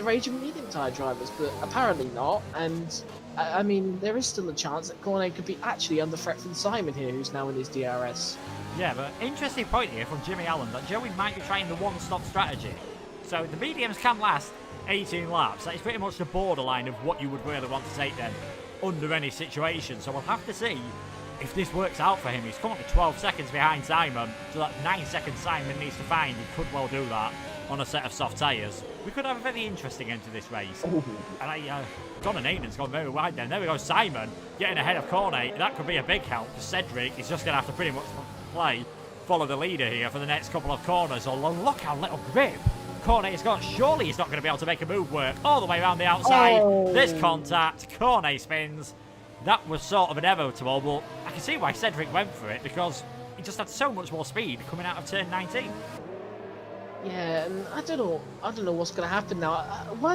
Rage and medium tyre drivers, but apparently not. And I mean, there is still a chance that Cornet could be actually under threat from Simon here, who's now in his DRS. Yeah, but interesting point here from Jimmy Allen that Joey might be trying the one-stop strategy. So the mediums can last 18 laps. That is pretty much the borderline of what you would really want to take them under any situation. So we'll have to see if this works out for him. He's currently 12 seconds behind Simon, so that 9 seconds Simon needs to find. He could well do that on a set of soft tyres. We could have a very interesting end to this race. And Connor Nathan's gone very wide then. There we go, Simon getting ahead of Cornet. That could be a big help, because Cedric is just going to have to pretty much follow the leader here for the next couple of corners. Oh, look how little grip Cornet has got. Surely he's not going to be able to make a move work all the way around the outside. There's contact. Cornet spins. That was sort of inevitable, but I can see why Cedric went for it, because he just had so much more speed coming out of turn 19. Yeah, and I don't know what's going to happen now.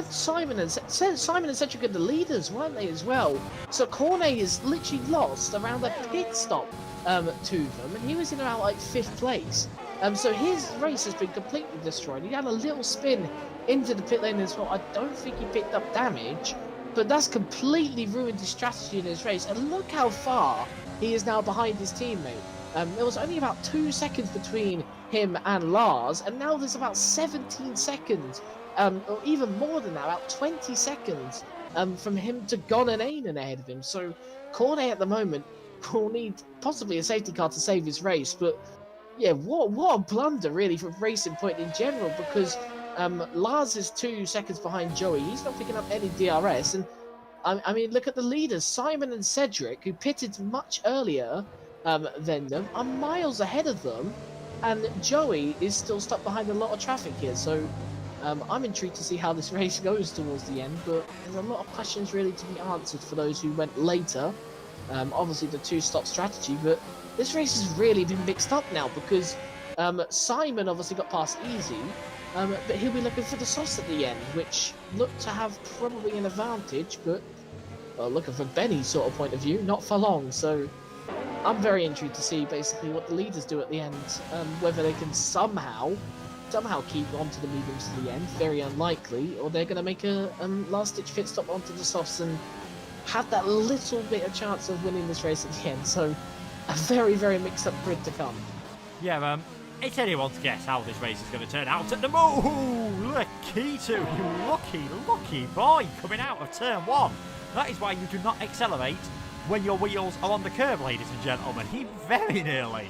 Simon and Cedric are the leaders, weren't they, as well? So Cornet is literally lost around a pit stop to them, and he was in around like 5th place. So his race has been completely destroyed. He had a little spin into the pit lane as well. I don't think he picked up damage, but that's completely ruined his strategy in his race. And look how far he is now behind his teammate. There was only about 2 seconds between him and Lars, and now there's about 17 seconds, or even more than that, about 20 seconds from him to Gonanainen ahead of him. So Cornet at the moment will need possibly a safety car to save his race, but yeah, what a blunder really for Racing Point in general, because Lars is 2 seconds behind Joey. He's not picking up any DRS, and I mean, look at the leaders, Simon and Cedric, who pitted much earlier than them, are miles ahead of them, and Joey is still stuck behind a lot of traffic here. So I'm intrigued to see how this race goes towards the end, but there's a lot of questions really to be answered for those who went later. Obviously the 2-stop strategy, but this race has really been mixed up now, because Simon obviously got past easy, but he'll be looking for the sauce at the end, which looked to have probably an advantage, but looking from Benny's sort of point of view, not for long. So I'm very intrigued to see basically what the leaders do at the end, whether they can somehow keep onto the mediums to the end, very unlikely, or they're going to make a last-ditch pit stop onto the softs and have that little bit of chance of winning this race at the end. So a very, very mixed-up grid to come. Yeah, it's anyone's guess how this race is going to turn out at the moment. Lakito, you lucky boy, coming out of turn 1. That is why you do not accelerate when your wheels are on the curb, ladies and gentlemen. He very nearly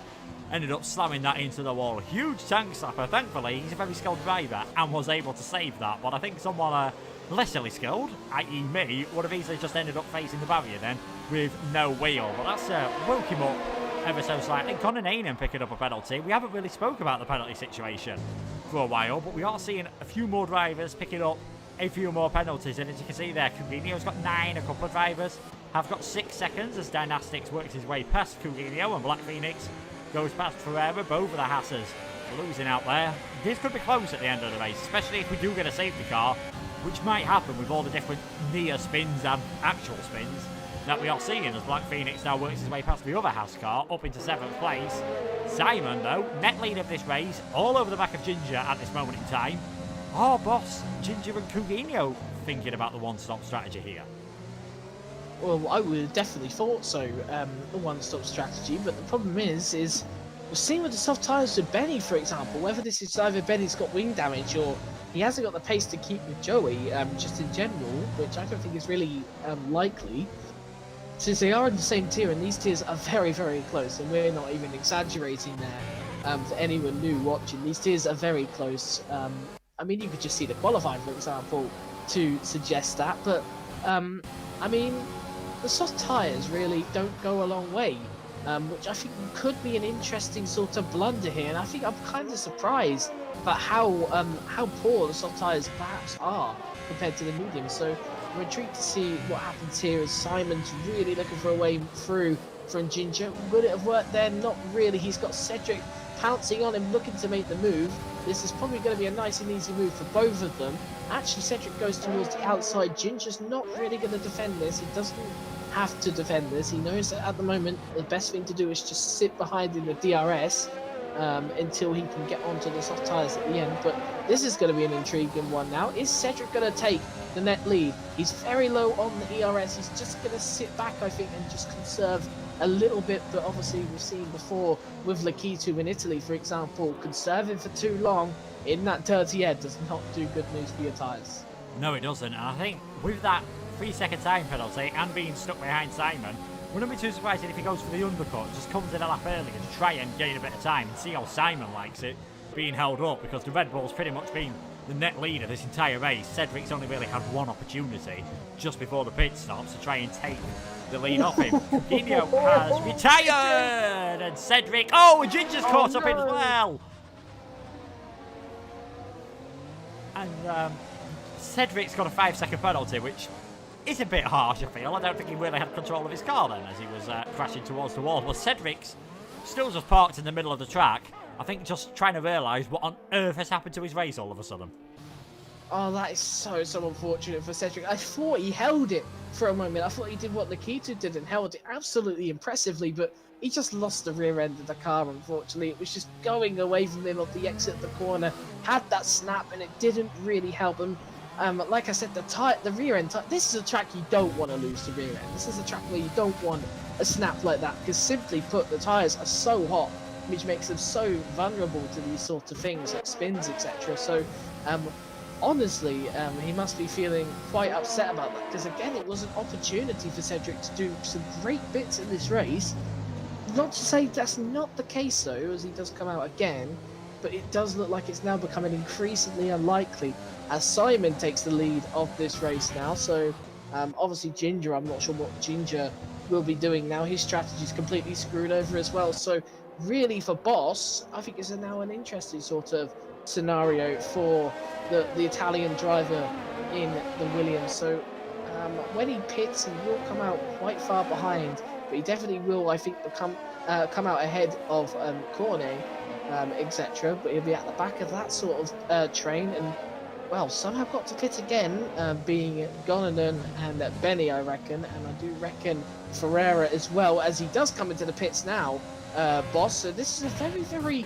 ended up slamming that into the wall. Huge tank slapper. Thankfully, he's a very skilled driver and was able to save that. But I think someone lessly skilled, i.e. me, would have easily just ended up facing the barrier then with no wheel. But that's woke him up ever so slightly. Gonanainen picking up a penalty. We haven't really spoke about the penalty situation for a while, but we are seeing a few more drivers picking up a few more penalties. And as you can see there, Coutinho's got 9. A couple of drivers have got 6 seconds as Dynastics works his way past Coutinho, and Black Phoenix goes past Forever. Both of the Hassers losing out there. This could be close at the end of the race, especially if we do get a safety car, which might happen with all the different near spins and actual spins that we are seeing as Black Phoenix now works his way past the other Haas car up into 7th place. Simon, though, net lead of this race, all over the back of Ginger at this moment in time. Oh, boss, Ginger and Coutinho thinking about the one-stop strategy here. Well, I would have definitely thought so, the one-stop strategy, but the problem is we're seeing with the soft tyres with Benny, for example, whether this is either Benny's got wing damage or he hasn't got the pace to keep with Joey, just in general, which I don't think is really likely, since they are in the same tier, and these tiers are very, very close, and we're not even exaggerating there, for anyone new watching. These tiers are very close. I mean, you could just see the qualifying, for example, to suggest that, but, I mean, the soft tyres really don't go a long way, which I think could be an interesting sort of blunder here, and I think I'm kind of surprised about how poor the soft tyres perhaps are compared to the medium. So we're intrigued to see what happens here as Simon's really looking for a way through from Ginger. Would it have worked there? Not really. He's got Cedric pouncing on him, looking to make the move. This is probably going to be a nice and easy move for both of them. Actually, Cedric goes towards the outside. Ginger's not really going to defend this. He doesn't have to defend this. He knows that at the moment the best thing to do is just sit behind in the DRS until he can get onto the soft tyres at the end. But this is going to be an intriguing one now. Is Cedric going to take the net lead? He's very low on the ERS. He's just going to sit back, I think, and just conserve a little bit. But obviously we've seen before with Lakito in Italy, for example, conserving for too long in that dirty air does not do good news for your tyres. No, it doesn't. And I think with that 3-second time penalty and being stuck behind Simon, wouldn't be too surprised if he goes for the undercut, just comes in a lap early and try and gain a bit of time and see how Simon likes it being held up, because the Red Bull's pretty much been the net leader this entire race. Cedric's only really had one opportunity just before the pit stops to try and take the lead off him. Coutinho has retired, and Cedric, and Ginger's caught up in as well. And Cedric's got a 5-second penalty, which is a bit harsh, I feel. I don't think he really had control of his car then as he was crashing towards the wall. But Cedric's still just parked in the middle of the track, I think just trying to realise what on earth has happened to his race all of a sudden. Oh, that is so unfortunate for Cedric. I thought he held it for a moment. I thought he did what Lakito did and held it absolutely impressively, but he just lost the rear end of the car, unfortunately. It was just going away from him at the exit of the corner, had that snap, and it didn't really help him. Like I said, the rear end, this is a track you don't want to lose the rear end. This is a track where you don't want a snap like that, because simply put, the tyres are so hot, which makes them so vulnerable to these sort of things like spins, etc. So honestly, he must be feeling quite upset about that, because again, it was an opportunity for Cedric to do some great bits in this race. Not to say that's not the case though, as he does come out again, but it does look like it's now becoming increasingly unlikely as Simon takes the lead of this race now. So obviously Ginger, I'm not sure what Ginger will be doing now. His strategy is completely screwed over as well. So really for Boss, I think it's now an interesting sort of scenario for the Italian driver in the Williams. So when he pits, he will come out quite far behind, but he definitely will, I think, come out ahead of Cornet, etc. But he'll be at the back of that sort of train, and well, some have got to pit again, being Gonanen and Benny, I reckon, and I do reckon Ferreira as well, as he does come into the pits now, Boss. So this is a very, very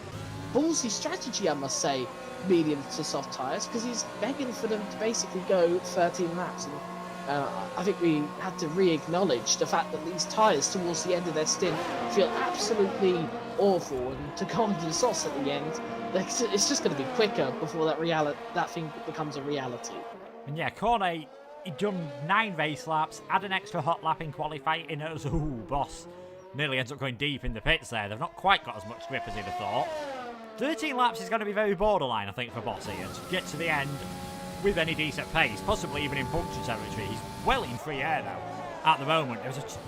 ballsy strategy, I must say, medium to soft tyres, because he's begging for them to basically go 13 laps. And I think we had to re-acknowledge the fact that these tyres towards the end of their stint feel absolutely awful, and to go on to the sauce at the end, it's just going to be quicker before that thing becomes a reality. And yeah, Cornet, he'd done 9 race laps, had an extra hot lap in qualifying, and Boss nearly ends up going deep in the pits there. They've not quite got as much grip as he'd have thought. 13 laps is going to be very borderline, I think, for Boss here, to get to the end with any decent pace, possibly even in puncture territory. He's well in free air now at the moment.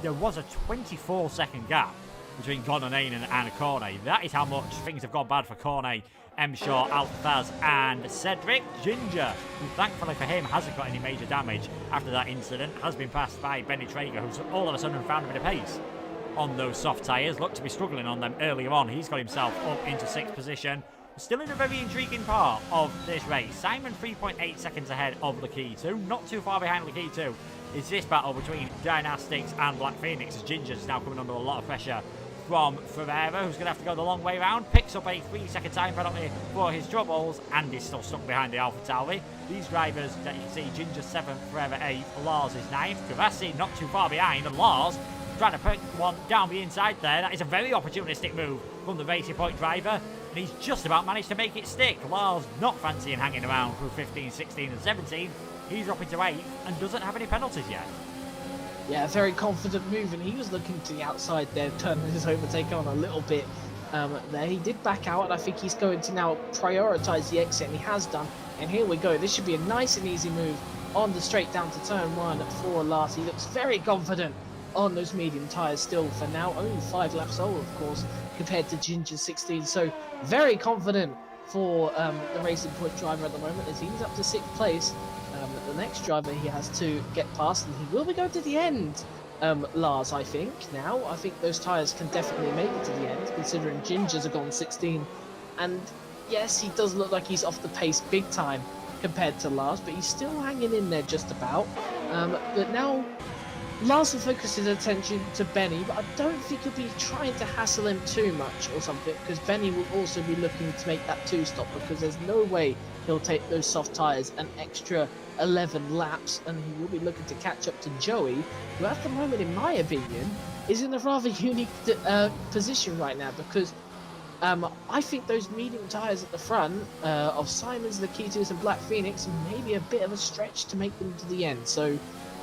There was a 24-second gap between Gonanen and Cornet. That is how much things have gone bad for Cornet, M. Shaw, Alfaz and Cedric. Ginger, who thankfully for him hasn't got any major damage after that incident, has been passed by Benny Traeger, who's all of a sudden found a bit of pace on those soft tyres. Looked to be struggling on them earlier on. He's got himself up into 6th position. Still in a very intriguing part of this race. Simon 3.8 seconds ahead of Lakitu. Not too far behind Lakitu is this battle between Dynastics and Black Phoenix, as Ginger's now coming under a lot of pressure from Ferreira, who's going to have to go the long way round. Picks up a 3-second time penalty for his troubles, and is still stuck behind the AlphaTauri. These drivers that you can see, Ginger 7th, Ferreira 8th, Lars is 9th, Gavassi not too far behind, and Lars trying to pick one down the inside there. That is a very opportunistic move from the Racing Point driver, and he's just about managed to make it stick. Lars not fancying hanging around through 15, 16 and 17. He's up into 8th and doesn't have any penalties yet. Yeah, very confident move, and he was looking to the outside there, turning his overtake on a little bit there. He did back out, and I think he's going to now prioritise the exit, and he has done. And here we go. This should be a nice and easy move on the straight down to turn 1 for Lars. He looks very confident on those medium tyres still for now. Only 5 laps old, of course, compared to Ginger's 16. So very confident for the Racing Point driver at the moment, as he's up to 6th place. The next driver he has to get past, and he will be going to the end, Lars, I think. Now, I think those tyres can definitely make it to the end, considering Ginger's have gone 16. And yes, he does look like he's off the pace big time compared to Lars, but he's still hanging in there just about. But now, Lars will focus his attention to Benny, but I don't think he'll be trying to hassle him too much or something, because Benny will also be looking to make that 2-stop, because there's no way he'll take those soft tyres an extra 11 laps, and he will be looking to catch up to Joey, who at the moment, in my opinion, is in a rather unique position right now, because I think those medium tyres at the front of Simons, Lakitus and Black Phoenix may be a bit of a stretch to make them to the end. So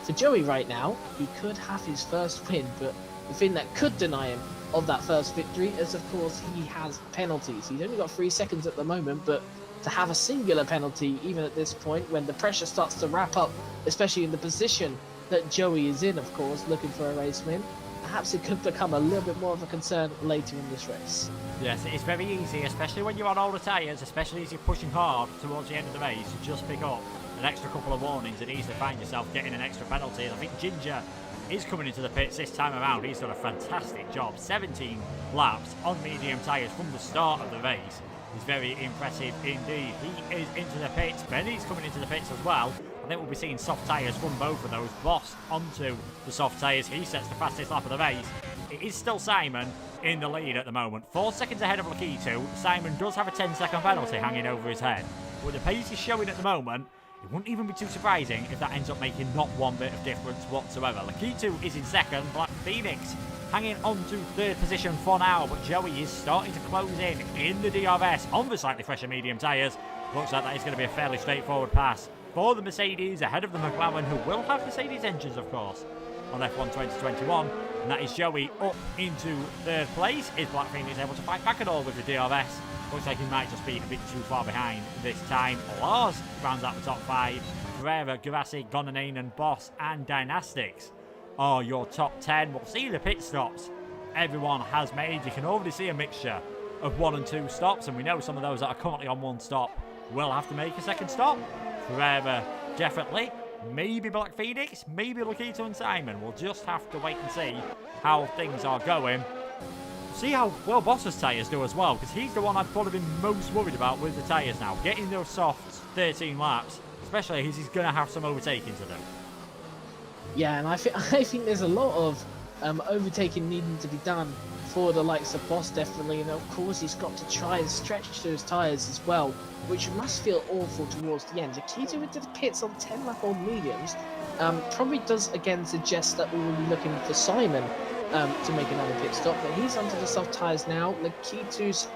for Joey right now, he could have his first win, but the thing that could deny him of that first victory is, of course, he has penalties. He's only got 3 seconds at the moment, but to have a singular penalty, even at this point, when the pressure starts to wrap up, especially in the position that Joey is in, of course, looking for a race win, perhaps it could become a little bit more of a concern later in this race. Yes, it's very easy, especially when you're on older tyres, especially as you're pushing hard towards the end of the race, to just pick up an extra couple of warnings and easily find yourself getting an extra penalty. And I think Ginger is coming into the pits this time around. He's done a fantastic job. 17 laps on medium tyres from the start of the race. He's very impressive indeed. He is into the pits. Benny's coming into the pits as well. I think we'll be seeing soft tyres from both of those. Boss onto the soft tyres. He sets the fastest lap of the race. It is still Simon in the lead at the moment. 4 seconds ahead of Lakitu. Simon does have a 10-second penalty hanging over his head. With the pace he's showing at the moment, it wouldn't even be too surprising if that ends up making not one bit of difference whatsoever. Lakitu is in 2nd. Black Phoenix hanging on to 3rd position for now, but Joey is starting to close in the DRS on the slightly fresher medium tyres. Looks like that is going to be a fairly straightforward pass for the Mercedes ahead of the McLaren, who will have Mercedes engines, of course, on F1 2021. And that is Joey up into third place. Is Black Phoenix able to fight back at all with the DRS? Looks like he might just be a bit too far behind this time. Lars rounds out the top 5. Ferreira, Gurasi, Gonanainen, Boss, and Dynastics are your top 10. We'll see the pit stops everyone has made. You can already see a mixture of 1 and 2 stops, and we know some of those that are currently on 1 stop will have to make a second stop. Ferreira, definitely. Maybe Black Phoenix, maybe Lakito and Simon. We'll just have to wait and see how things are going. See how well Boss's tyres do as well, because he's the one I've probably been most worried about with the tyres now. Getting those soft 13 laps, especially as he's going to have some overtaking to do. Yeah, and I think there's a lot of overtaking needing to be done for the likes of Boss, definitely, and of course he's got to try and stretch those tyres as well, which must feel awful towards the end. Akito into the pits on 10-lap-old mediums probably does again suggest that we will be looking for Simon to make another pit stop, but he's onto the soft tyres now. Lakito's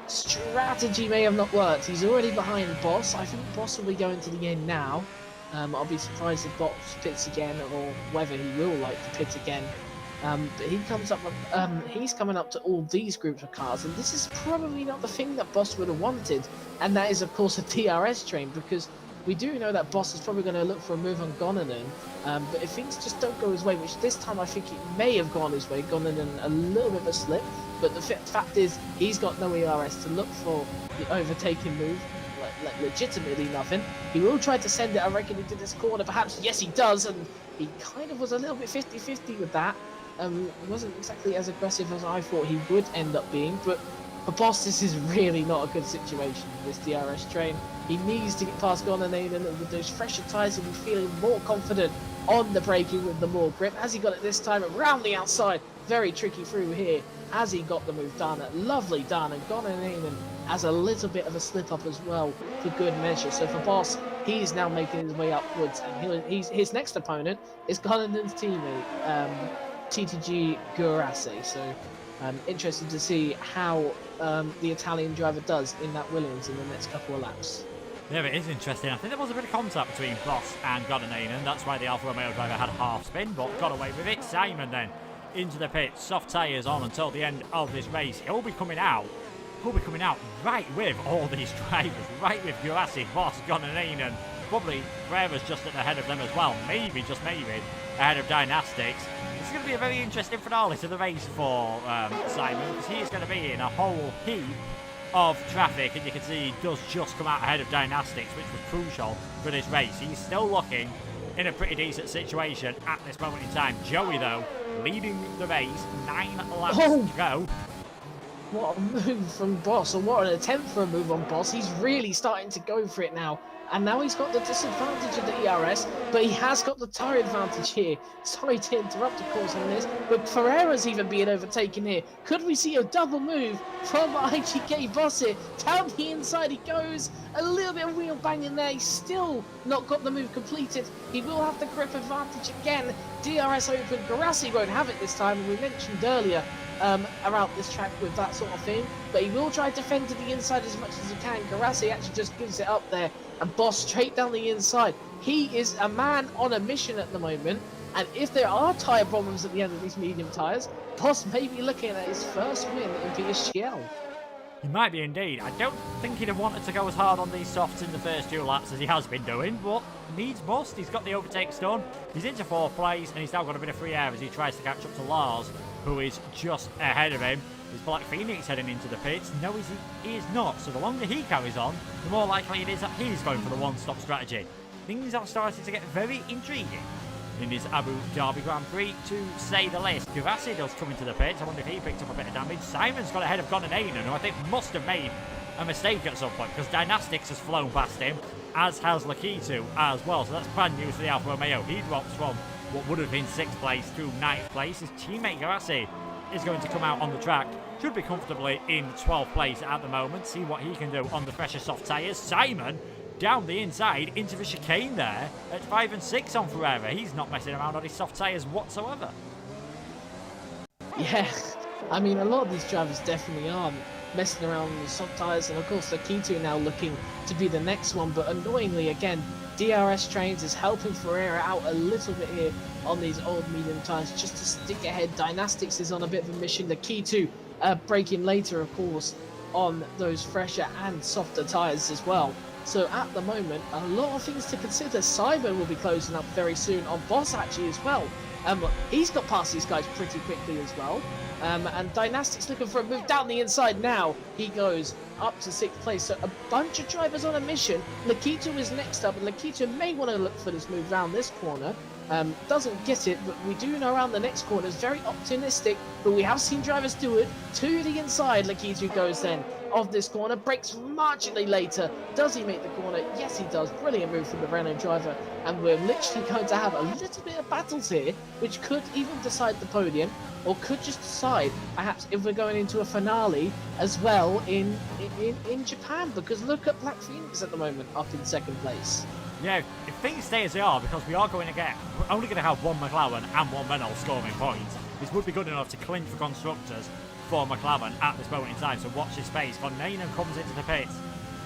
strategy may have not worked. He's already behind Boss. I think Boss will be going to the end now. I'll be surprised if Boss pits again, or whether he will like to pit again. But he comes up. He's coming up to all these groups of cars, and this is probably not the thing that Boss would have wanted, and that is, of course, a DRS train, because we do know that Boss is probably going to look for a move on Gonnanen, but if things just don't go his way, which this time I think it may have gone his way, Gonnanen a little bit of a slip, but the fact is he's got no ERS to look for the overtaking move. Legitimately nothing. He will try to send it, I reckon, into this corner, perhaps. Yes, he does, and he kind of was a little bit 50-50 with that. He wasn't exactly as aggressive as I thought he would end up being, but for Boss, this is really not a good situation for this DRS train. He needs to get past Gonanainen, and with those fresher tyres, he'll be feeling more confident on the braking with the more grip. As he got it this time, around the outside, very tricky through here, as he got the move done. Lovely done, and Gonanainen has a little bit of a slip up as well for good measure. So for Boss, he's now making his way upwards, and his next opponent is Gonanen's teammate, TTG Gurase. So interested to see how the Italian driver does in that Williams in the next couple of laps. Yeah, it is interesting. I think there was a bit of contact between Boss and Gonanainen. That's why the Alfa Romeo driver had a half spin, but got away with it. Simon then into the pit, soft tyres on until the end of this race. He'll be coming out right with all these drivers, right with Gurasi, Boss, Gonanainen. Probably Ferreira's just at the head of them as well. Maybe, just maybe, ahead of Dynastics. This is going to be a very interesting finale to the race for Simon, because he is going to be in a whole heap of traffic, and you can see he does just come out ahead of Dynastics, which was crucial for this race. He's still looking in a pretty decent situation at this moment in time. Joey, though, leading the race, 9 laps to go. What a move from Boss, or what an attempt for a move on Boss. He's really starting to go for it now. And now he's got the disadvantage of the ERS, but he has got the tyre advantage here. Sorry to interrupt, of course, on this, but Ferreira's even being overtaken here. Could we see a double move from IGK Boss here? Down the inside he goes. A little bit of wheel banging there. He's still not got the move completed. He will have the grip advantage again. DRS open. Gurasi won't have it this time, and we mentioned earlier around this track with that sort of thing, but he will try to defend to the inside as much as he can. Gurasi actually just gives it up there, and Boss straight down the inside. He is a man on a mission at the moment, and if there are tyre problems at the end of these medium tyres, Boss may be looking at his first win in PSGL. He might be indeed. I don't think he'd have wanted to go as hard on these softs in the first 2 laps as he has been doing, but needs must. He's got the overtakes done. He's into 4th place, and he's now got a bit of free air as he tries to catch up to Lars, who is just ahead of him. Is Black Phoenix heading into the pits? No, he is not. So the longer he carries on, the more likely it is that he's going for the one-stop strategy. Things are starting to get very intriguing in this Abu Dhabi Grand Prix, to say the least. Gurasi does come into the pits. I wonder if he picked up a bit of damage. Simon's got ahead of Gonanainen, who I think must have made a mistake at some point, because Dynastics has flown past him, as has Lakito as well. So that's bad news for the Alfa Romeo. He drops from what would have been 6th place to 9th place. His teammate Gurasi is going to come out on the track. Should be comfortably in 12th place at the moment. See what he can do on the fresher soft tyres. Simon down the inside into the chicane there at 5 and 6 on Ferreira. He's not messing around on his soft tyres whatsoever. Yeah, I mean, a lot of these drivers definitely aren't. messing around with the soft tyres, and of course Lakitu now looking to be the next one, but annoyingly again, DRS Trains is helping Ferreira out a little bit here on these old medium tyres just to stick ahead. Dynastics is on a bit of a mission. Lakitu braking later, of course, on those fresher and softer tyres as well. So at the moment, a lot of things to consider. Simon will be closing up very soon on Boss actually as well. He's got past these guys pretty quickly as well. And Dynastics looking for a move down the inside now. He goes up to 6th place. So a bunch of drivers on a mission. Lakitu is next up, and Lakitu may want to look for this move round this corner. Doesn't get it, but we do know around the next corner is very optimistic, but we have seen drivers do it. To the inside, Lakitu goes then of this corner, breaks marginally later. Does he make the corner? Yes, he does. Brilliant move from the Renault driver, and we're literally going to have a little bit of battles here, which could even decide the podium, or could just decide perhaps if we're going into a finale as well in Japan, because look at Black Phoenix at the moment up in 2nd place. Yeah, if things stay as they are, because we're only going to have one McLaren and one Renault scoring points, this would be good enough to clinch for constructors for McLaren at this moment in time. So watch this space. Von Nainen comes into the pits,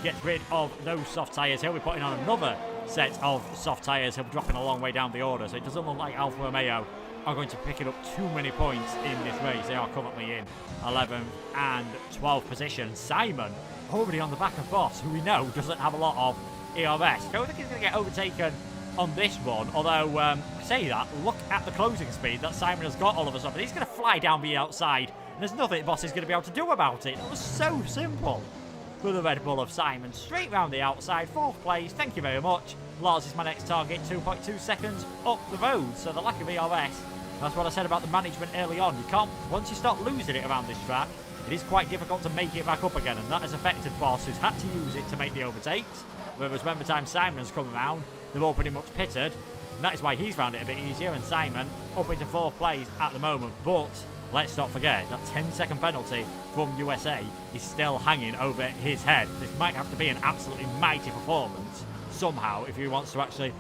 gets rid of those soft tyres. He'll be putting on another set of soft tyres. He'll be dropping a long way down the order, so it doesn't look like Alfa Romeo are going to pick it up too many points in this race. They are currently in 11th and 12th position. Simon already on the back of Boss, who we know doesn't have a lot of ERS. Don't think he's going to get overtaken on this one, although I say that, look at the closing speed that Simon has got all of a sudden. He's going to fly down the outside, and there's nothing Boss is going to be able to do about it. It was so simple for the Red Bull of Simon. Straight round the outside, 4th place, thank you very much. Lars is my next target, 2.2 seconds up the road, so the lack of ERS, that's what I said about the management early on. You can't, once you start losing it around this track, it is quite difficult to make it back up again, and that has affected Boss, who's had to use it to make the overtakes. Whereas when the time Simon's come around, they've all pretty much pitted, and that is why he's found it a bit easier, and Simon up into 4th place at the moment. But let's not forget that 10-second penalty from USA is still hanging over his head. This might have to be an absolutely mighty performance somehow if he wants to actually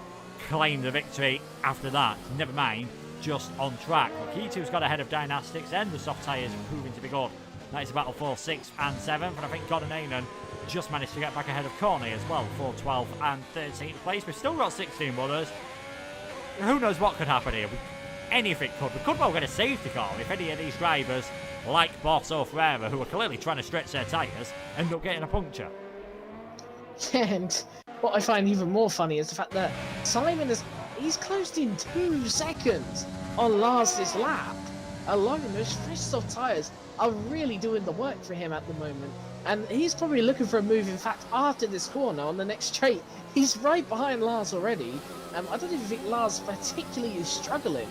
claim the victory after that. Never mind, just on track. Kitu's got ahead of Dynastics, and the soft tyres proving to be good. That is a battle for 6th and 7th, and I think Godonainen just managed to get back ahead of Corney as well for 12th and 13th place. We've still got 16 runners. Who knows what could happen here? Anything could. We could well get a safety car if any of these drivers, like Boss or Ferreira, who are clearly trying to stretch their tyres, end up getting a puncture. And what I find even more funny is the fact that Simon he's closed in 2 seconds on Lars' lap alone. Those fresh soft tyres are really doing the work for him at the moment. And he's probably looking for a move, in fact, after this corner on the next straight. He's right behind Lars already. I don't even think Lars particularly is struggling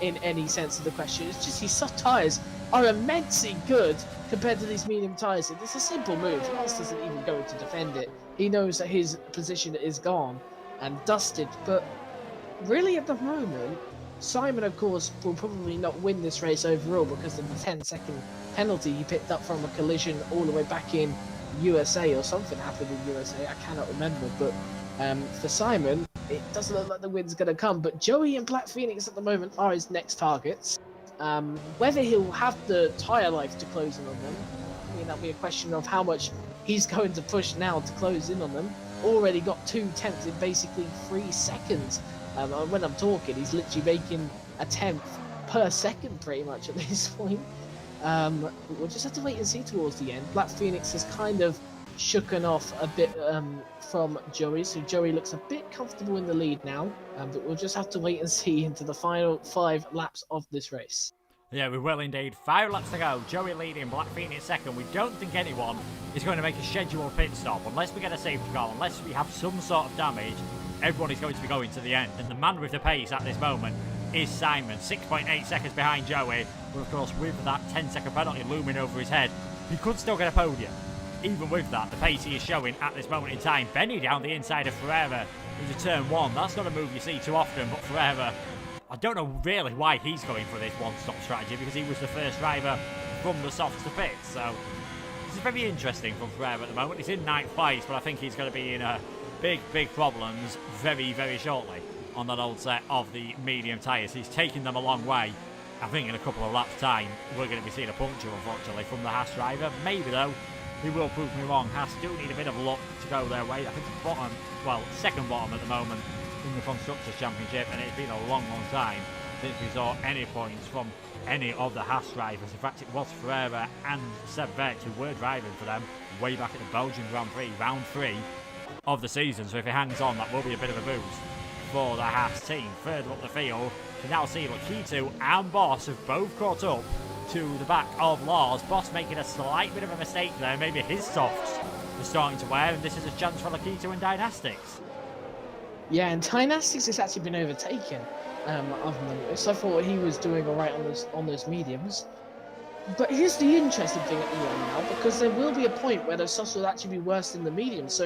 in any sense of the question. It's just his soft tyres are immensely good compared to these medium tyres. It's a simple move. Lars doesn't even go to defend it. He knows that his position is gone and dusted. But really at the moment, Simon, of course, will probably not win this race overall because of the 10-second penalty he picked up from a collision all the way back in USA, or something happened in USA, I cannot remember. But for Simon, it doesn't look like the win's going to come. But Joey and Black Phoenix at the moment are his next targets. Whether he'll have the tyre life to close in on them, I mean, that'll be a question of how much he's going to push now to close in on them. Already got 2 tenths in basically 3 seconds. When I'm talking, he's literally making a tenth per second pretty much at this point. We'll just have to wait and see towards the end. Black Phoenix has kind of shooken off a bit from Joey, so Joey looks a bit comfortable in the lead now, but we'll just have to wait and see into the final 5 laps of this race. Yeah, we will indeed. 5 laps to go. Joey leading, Black Phoenix second. We don't think anyone is going to make a scheduled pit stop unless we get a safety car, unless we have some sort of damage. Everyone is going to be going to the end, and the man with the pace at this moment is Simon, 6.8 seconds behind Joey, but of course with that 10-second penalty looming over his head, he could still get a podium. Even with that, the pace he is showing at this moment in time. Benny down the inside of Ferreira into turn 1. That's not a move you see too often, but Ferreira, I don't know really why he's going for this one-stop strategy, because he was the first driver from the softs to pit, so this is very interesting from Ferreira at the moment. He's in 9th place, but I think he's going to be in big problems very, very shortly on that old set of the medium tyres. He's taken them a long way I think in a couple of laps' time, we're going to be seeing a puncture, unfortunately, from the Haas driver. Maybe, though, he will prove me wrong. Haas do need a bit of luck to go their way. I think it's bottom, well, second bottom at the moment in the Constructors' Championship, and it's been a long, long time since we saw any points from any of the Haas drivers. In fact, it was Ferreira and Seb Vetch who were driving for them way back at the Belgian Grand Prix, round 3 of the season. So if he hangs on, that will be a bit of a boost for the Haas team. Further up the field, we now see Lakitu and Boss have both caught up to the back of Lars. Boss making a slight bit of a mistake there. Maybe his softs are starting to wear, and this is a chance for Lakitu and Dynastics. Yeah, and Dynastics has actually been overtaken. Other than this, I thought he was doing all right on those mediums. But here's the interesting thing at the end now, because there will be a point where those softs will actually be worse than the mediums. So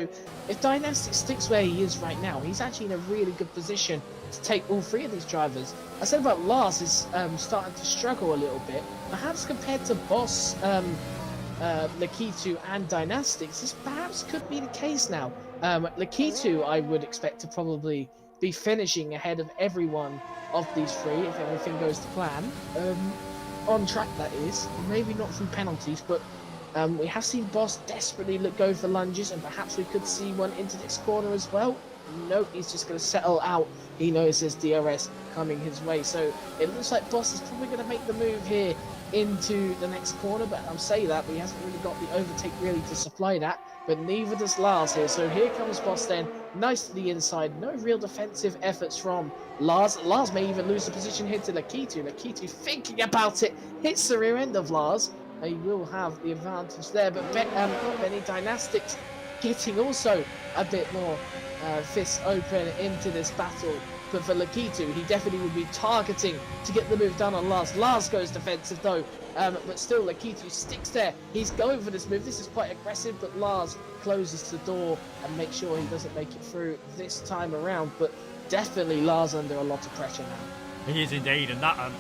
if Dynastics sticks where he is right now, he's actually in a really good position to take all 3 of these drivers. I said about Lars is starting to struggle a little bit, perhaps compared to Boss, Lakitu and Dynastics. This perhaps could be the case now. Lakitu, I would expect to probably be finishing ahead of every one of these 3 if everything goes to plan. On track, that is. Maybe not through penalties, but we have seen Boss desperately go for lunges, and perhaps we could see one into this corner as well. Nope, he's just going to settle out. He knows there's DRS coming his way, so it looks like Boss is probably going to make the move here into the next corner, but I'll say that, but he hasn't really got the overtake really to supply that, but neither does Lars here. So here comes Boss then, nice to the inside, no real defensive efforts from Lars. Lars may even lose the position here to Lakitu. Lakitu thinking about it, hits the rear end of Lars. He will have the advantage there, but Benny Dynastics getting also a bit more fists open into this battle. But for Lakitu, he definitely would be targeting to get the move done on Lars. Lars goes defensive though, but still Lakitu sticks there. He's going for this move. This is quite aggressive, but Lars closes the door and makes sure he doesn't make it through this time around. But definitely Lars under a lot of pressure now. He is indeed, and that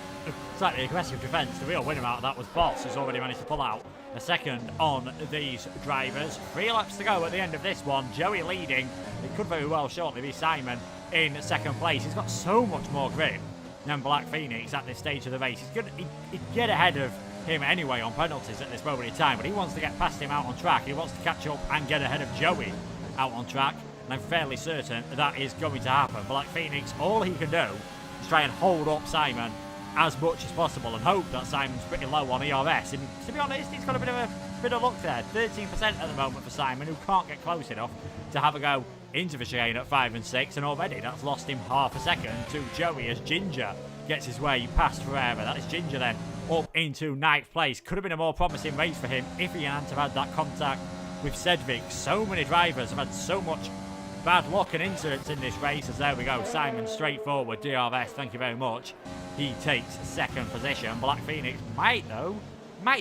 slightly aggressive defence, the real winner out of that was Boss, who's already managed to pull out a second on these drivers. 3 laps to go at the end of this one. Joey leading. It could very well shortly be Simon in second place. He's got so much more grip than Black Phoenix at this stage of the race. He'd get ahead of him anyway on penalties at this moment in time, but he wants to get past him out on track. He wants to catch up and get ahead of Joey out on track, and I'm fairly certain that is going to happen. Black Phoenix, all he can do is try and hold up Simon as much as possible and hope that Simon's pretty low on ERS. And to be honest, he's got a bit of luck there. 13% at the moment for Simon, who can't get close enough to have a go into the chicane at 5 and 6, and already that's lost him half a second to Joey as Ginger gets his way past Ferreira. That is Ginger then up into 9th place. Could have been a more promising race for him if he hadn't have had that contact with Sedvik. So many drivers have had so much bad luck and incidents in this race, as there we go, Simon straightforward, DRS, thank you very much. He takes second position. Black Phoenix might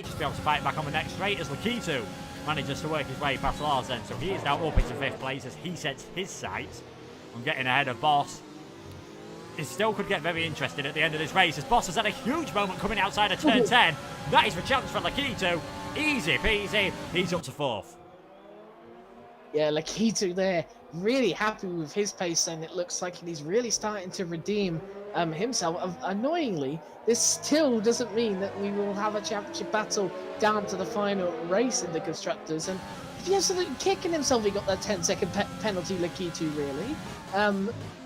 just be able to fight back on the next straight as Lakitu manages to work his way past Lars then. So he is now up into 5th place as he sets his sights on getting ahead of Boss. It still could get very interesting at the end of this race as Boss has had a huge moment coming outside of turn 10. That is the chance for Lakitu. Easy peasy. He's up to 4th. Yeah, Lakitu there, really happy with his pace, and it looks like he's really starting to redeem himself. Annoyingly, this still doesn't mean that we will have a championship battle down to the final race in the Constructors. And if he has something kicking himself, he got that 10-second penalty, Lakitu, really.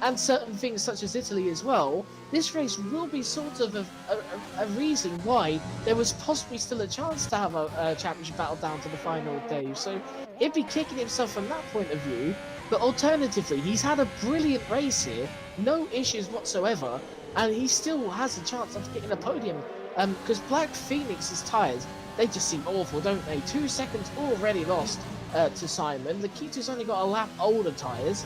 And certain things such as Italy as well. This race will be sort of a reason why there was possibly still a chance to have a championship battle down to the final day. So he'd be kicking himself from that point of view. But alternatively, he's had a brilliant race here, no issues whatsoever, and he still has a chance of getting a podium. Because Black Phoenix's tyres, they just seem awful, don't they? 2 seconds already lost to Simon. Lakitu's only got a lap older tyres,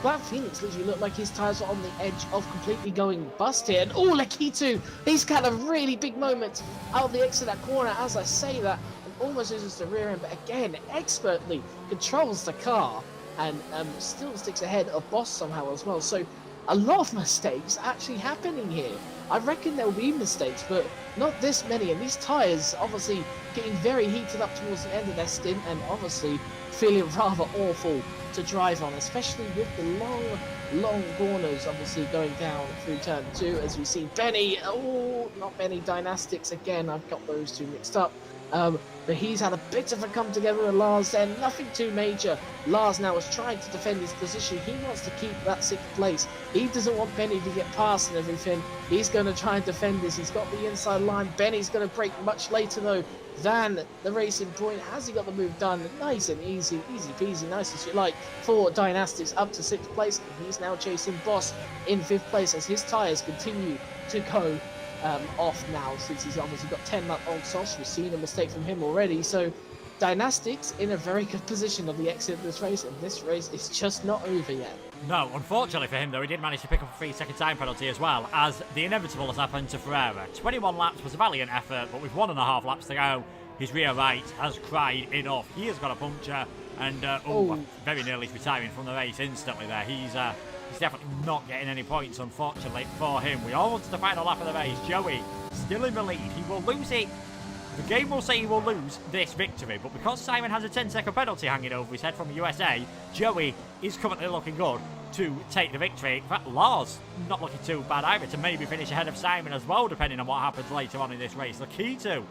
Black Phoenix literally looked like his tyres were on the edge of completely going bust here. And Lakitu, he's got a really big moment out of the exit of that corner as I say that. Almost loses the rear end, but again, expertly controls the car and still sticks ahead of Boss somehow as well. So a lot of mistakes actually happening here I reckon there will be mistakes, but not this many. And these tyres obviously getting very heated up towards the end of their stint, and obviously feeling rather awful to drive on, especially with the long corners obviously going down through turn 2, as we see Benny, not Benny, Dynastics again, I've got those two mixed up. But he's had a bit of a come together with Lars there, nothing too major. Lars now is trying to defend his position. He wants to keep that 6th place. He doesn't want Benny to get past and everything. He's going to try and defend this. He's got the inside line. Benny's going to break much later though than the Racing Point. Has he got the move done? Nice and easy peasy, nice as you like, for Dynastics up to 6th place. And he's now chasing Boss in 5th place as his tyres continue to go off now, since he's obviously got 10 lap on softs. We've seen a mistake from him already, so Dynastics in a very good position of the exit of this race, and this race is just not over yet. No, unfortunately for him though, he did manage to pick up a 3-second time penalty as well, as the inevitable has happened to Ferreira. 21 laps was a valiant effort, but with 1.5 laps to go, his rear right has cried enough. He has got a puncture, and very nearly retiring from the race instantly there. He's definitely not getting any points, unfortunately, for him. We are on to the final lap of the race. Joey still in the lead. He will lose it. The game will say he will lose this victory, but because Simon has a 10-second penalty hanging over his head from the USA, Joey is currently looking good to take the victory. In fact, Lars not looking too bad either to maybe finish ahead of Simon as well, depending on what happens later on in this race. Lakito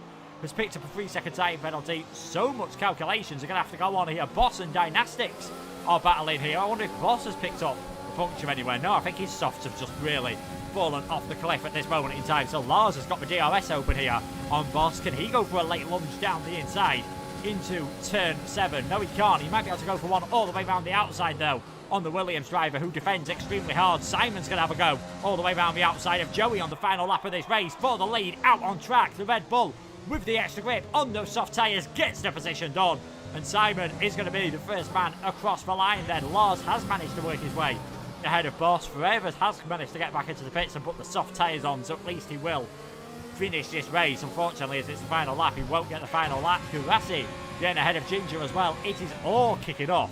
has picked up a 3-second time penalty. So much calculations are going to have to go on here. Boss and Dynastics are battling here. I wonder if Boss has picked up puncture anywhere. No, I think his softs have just really fallen off the cliff at this moment in time. So Lars has got the DRS open here on Boss. Can he go for a late lunge down the inside into turn 7? No, he can't. He might be able to go for one all the way around the outside though on the Williams driver, who defends extremely hard. Simon's going to have a go all the way around the outside of Joey on the final lap of this race for the lead. Out on track, the Red Bull with the extra grip on those soft tyres gets the position done, and Simon is going to be the first man across the line then. Lars has managed to work his way ahead of Boss. Ferreira has managed to get back into the pits and put the soft tyres on, so at least he will finish this race. Unfortunately, as it's the final lap, he won't get the final lap. Kurasi getting ahead of Ginger as well. It is all kicking off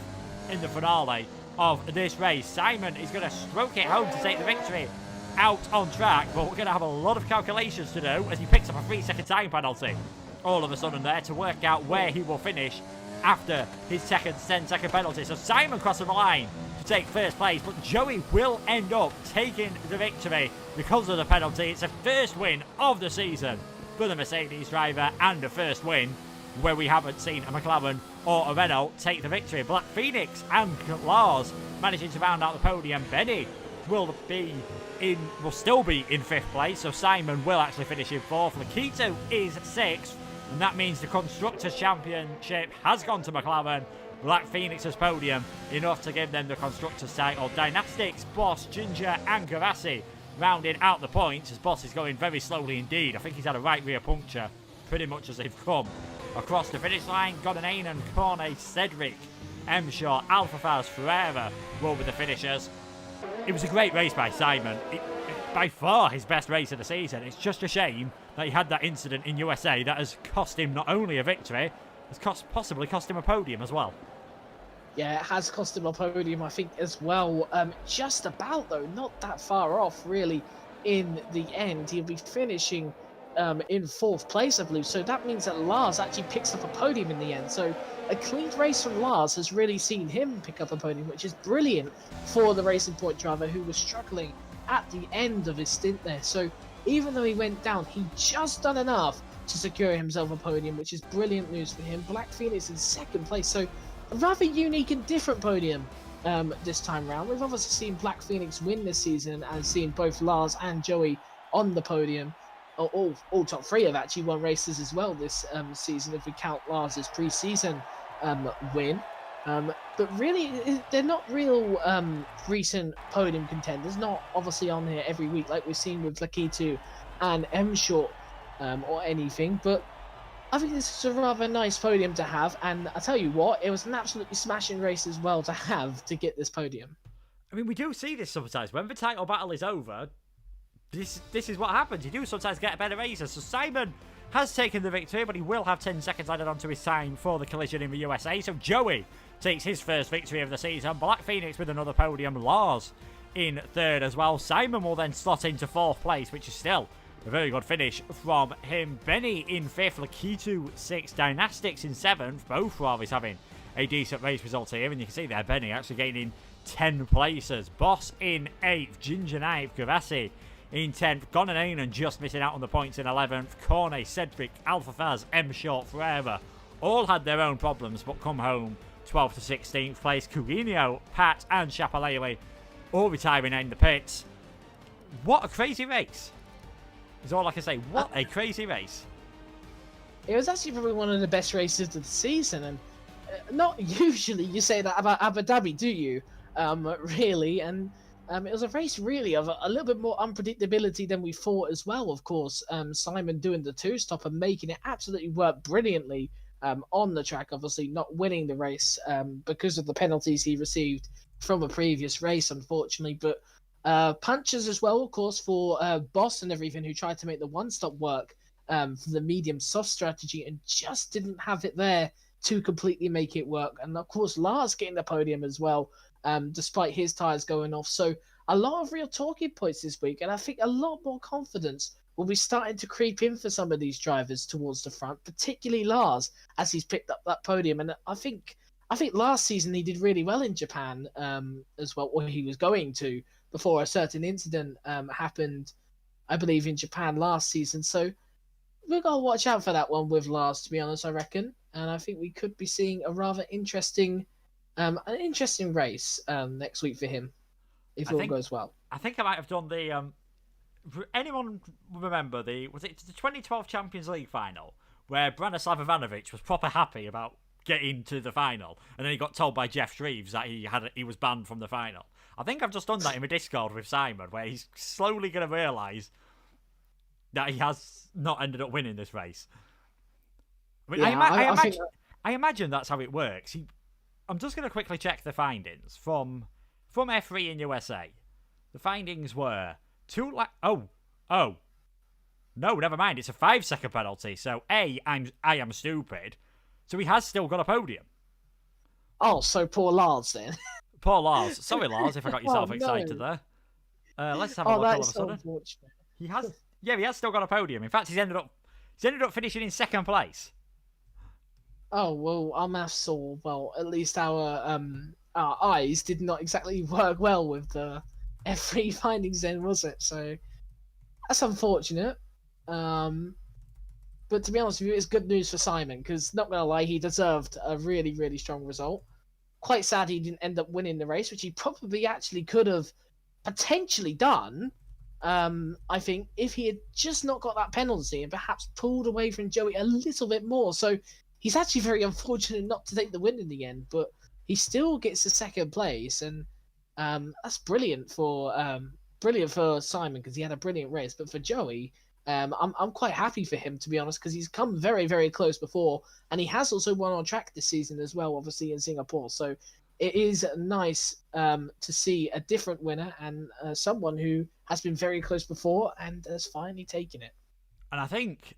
in the finale of this race. Simon is going to stroke it home to take the victory out on track, but we're going to have a lot of calculations to do as he picks up a 3-second time penalty all of a sudden there to work out where he will finish after his second 10-second penalty. So Simon crosses the line to take first place, but Joey will end up taking the victory because of the penalty. It's a first win of the season for the Mercedes driver, and a first win where we haven't seen a McLaren or a Renault take the victory. Black Phoenix and Lars managing to round out the podium. Benny will still be in 5th place, so Simon will actually finish in 4th. Lakito is 6th, and that means the Constructors' Championship has gone to McLaren. Black Phoenix's podium, enough to give them the Constructors' title. Dynastics, Boss, Ginger and Garassi rounding out the points, as Boss is going very slowly indeed. I think he's had a right rear puncture pretty much as they've come across the finish line. Godonainen, Cornet, Cedric, M. Shaw, Alpha Faz, Ferreira will be the finishers. It was a great race by Simon. By far his best race of the season. It's just a shame that he had that incident in USA that has cost him not only a victory, has possibly cost him a podium as well. Yeah, it has cost him a podium, I think, as well. Just about, though, not that far off, really, in the end. He'll be finishing in 4th place, I believe. So that means that Lars actually picks up a podium in the end. So a clean race from Lars has really seen him pick up a podium, which is brilliant for the Racing Point driver, who was struggling at the end of his stint there. So even though he went down, he just done enough to secure himself a podium, which is brilliant news for him. Black Phoenix in 2nd place, so a rather unique and different podium this time round. We've obviously seen Black Phoenix win this season and seen both Lars and Joey on the podium. All top 3 have actually won races as well this season, if we count Lars's pre-season win. But really, they're not real recent podium contenders, not obviously on here every week like we've seen with Lakitu and M Short or anything. But I think this is a rather nice podium to have, and I tell you what, it was an absolutely smashing race as well to have to get this podium. I mean, we do see this sometimes. When the title battle is over, this is what happens. You do sometimes get a better racer. So Simon has taken the victory, but he will have 10 seconds added onto his time for the collision in the USA. So Joey takes his first victory of the season. Black Phoenix with another podium. Lars in third as well. Simon will then slot into 4th place, which is still a very good finish from him. Benny in 5th, Lakitu 6th, Dynastics in 7th. Both Ferraris having a decent race result here, and you can see there Benny actually gaining 10 places. Boss in 8th, Ginger 9th, Gavassi in 10th, Gonanen just missing out on the points in 11th, Cornet, Cedric, Alpha Faz, M Short, Forever, all had their own problems but come home 12th to 16th place. Courinho, Pat and Chapalele all retiring in the pits. What a crazy race is all I can say. What a crazy race. It was actually probably one of the best races of the season, and not usually you say that about Abu Dhabi, do you? Really, and it was a race really of a little bit more unpredictability than we thought as well. Of course, Simon doing the 2-stop and making it absolutely work brilliantly on the track. Obviously, not winning the race because of the penalties he received from a previous race, unfortunately. But punches as well, of course, for Boss and everything, who tried to make the 1-stop work for the medium soft strategy and just didn't have it there to completely make it work. And of course, Lars getting the podium as well, despite his tyres going off. So a lot of real talking points this week, and I think a lot more confidence will be starting to creep in for some of these drivers towards the front, particularly Lars, as he's picked up that podium. And I think last season he did really well in Japan as well, or he was going to, before a certain incident happened, I believe, in Japan last season. So we've got to watch out for that one with Lars, to be honest, I reckon. And I think we could be seeing a rather interesting race next week for him, if all goes well. I think I might have done the... anyone remember was it the 2012 Champions League final, where Branislav Ivanovic was proper happy about getting to the final, and then he got told by Jeff Shreves that he was banned from the final? I think I've just done that in my Discord with Simon, where he's slowly going to realise that he has not ended up winning this race. I mean, I imagine that's how it works. I'm just going to quickly check the findings from F3 in USA. The findings were no, never mind. It's a 5-second penalty. So I am stupid. So he has still got a podium. Oh, so poor Lars then. Poor Lars. Sorry, Lars, if I got yourself excited there. Let's have a look all of a sudden. Unfortunate. He has still got a podium. In fact, he's ended up finishing in 2nd place. Oh, well, our maths, or well, at least our eyes did not exactly work well with the F3 findings then, was it? So that's unfortunate. But to be honest with you, it's good news for Simon, because not gonna lie, he deserved a really, really strong result. Quite sad he didn't end up winning the race, which he probably actually could have potentially done. I think if he had just not got that penalty and perhaps pulled away from Joey a little bit more. So he's actually very unfortunate not to take the win in the end, but he still gets the 2nd place, and that's brilliant for Simon, because he had a brilliant race. But for Joey, I'm quite happy for him, to be honest, because he's come very, very close before, and he has also won on track this season as well, obviously in Singapore. So it is nice to see a different winner, and someone who has been very close before and has finally taken it. And I think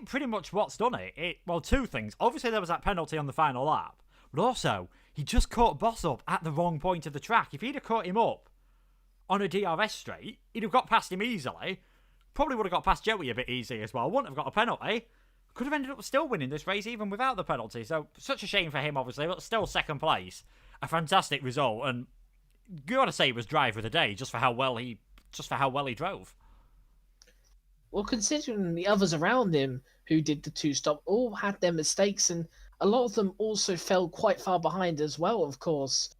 pretty much what's done it. Well, 2 things. Obviously, there was that penalty on the final lap, but also he just caught Boss up at the wrong point of the track. If he'd have caught him up on a DRS straight, he'd have got past him easily. Probably would have got past Joey a bit easy as well. Wouldn't have got a penalty. Could have ended up still winning this race even without the penalty. So such a shame for him, obviously, but still 2nd place. A fantastic result, and you got to say he was driver of the day just for how well he drove. Well, considering the others around him who did the 2-stop all had their mistakes, and a lot of them also fell quite far behind as well, of course,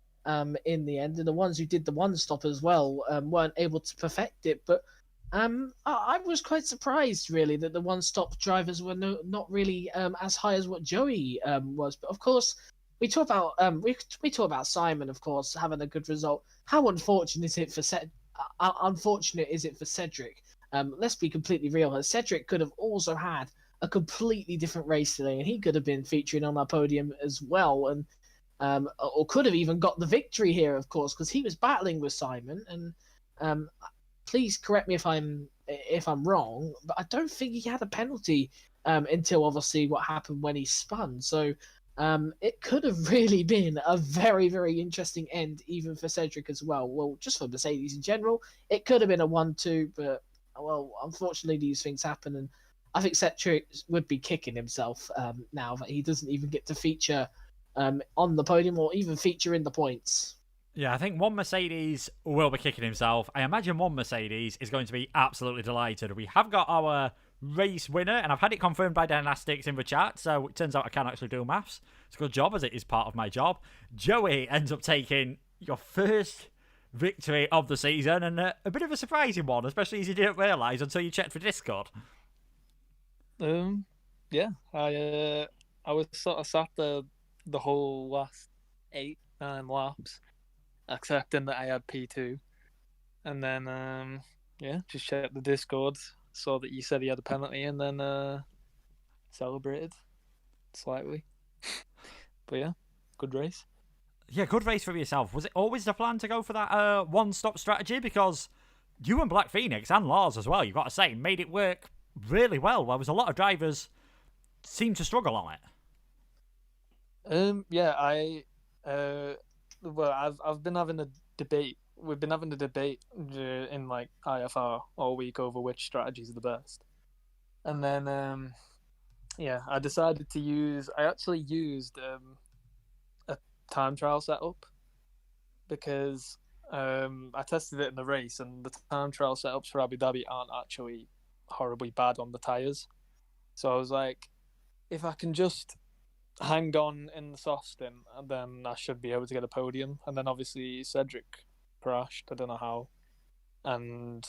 in the end. And the ones who did the 1-stop as well weren't able to perfect it. But I was quite surprised, really, that the 1-stop drivers were not really as high as what Joey was. But of course, we talk about Simon, of course, having a good result. How unfortunate is it for Cedric? Let's be completely real. Cedric could have also had a completely different race today, and he could have been featuring on our podium as well, and or could have even got the victory here, of course, because he was battling with Simon. And please correct me if I'm wrong, but I don't think he had a penalty until obviously what happened when he spun. So it could have really been a very, very interesting end, even for Cedric as well. Well, just for Mercedes in general, it could have been a 1-2, but well, unfortunately, these things happen, and I think Cedric would be kicking himself now that he doesn't even get to feature on the podium or even feature in the points. Yeah, I think one Mercedes will be kicking himself. I imagine one Mercedes is going to be absolutely delighted. We have got our race winner, and I've had it confirmed by Dynastics in the chat, so it turns out I can actually do maths. It's a good job, as it is part of my job. Joey ends up taking your first victory of the season, and a bit of a surprising one, especially as you didn't realise until you checked for Discord. Yeah, I was sort of sat the whole last 8-9 laps, accepting that I had P2, and then just checked the Discord, saw that you said he had a penalty, and then celebrated slightly. But yeah, good race. Yeah, good race for yourself. Was it always the plan to go for that one-stop strategy? Because you and Black Phoenix and Lars as well, you've got to say, made it work really well. There was a lot of drivers seemed to struggle on it. I've been having a debate. We've been having a debate in like IFR all week over which strategy is the best, and then I decided to use. I actually used a time trial setup because I tested it in the race, and the time trial setups for Abu Dhabi aren't actually horribly bad on the tires. So I was like, if I can just hang on in the soft stint, and then I should be able to get a podium. And then obviously Cedric crashed. I don't know how, and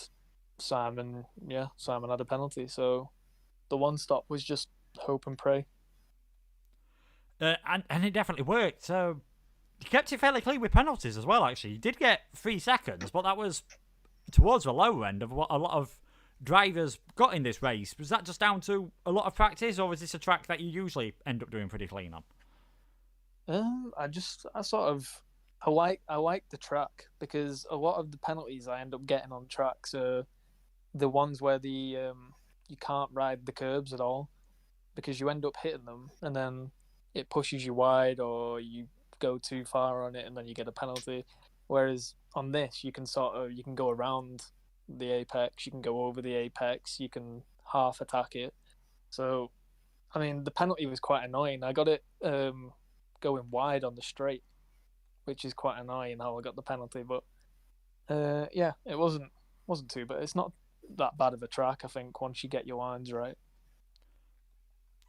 Simon had a penalty. So the one stop was just hope and pray. And it definitely worked. So you kept it fairly clean with penalties as well, actually. You did get 3 seconds, but that was towards the lower end of what a lot of drivers got in this race. Was that just down to a lot of practice, or was this a track that you usually end up doing pretty clean on? I like the track, because a lot of the penalties I end up getting on tracks are the ones where you can't ride the curbs at all, because you end up hitting them and then it pushes you wide, or you go too far on it and then you get a penalty. Whereas on this, you can go around the apex, you can go over the apex, you can half attack it. So, I mean, the penalty was quite annoying. I got it going wide on the straight, which is quite annoying how I got the penalty. But it wasn't too bad. It's not that bad of a track, I think, once you get your lines right.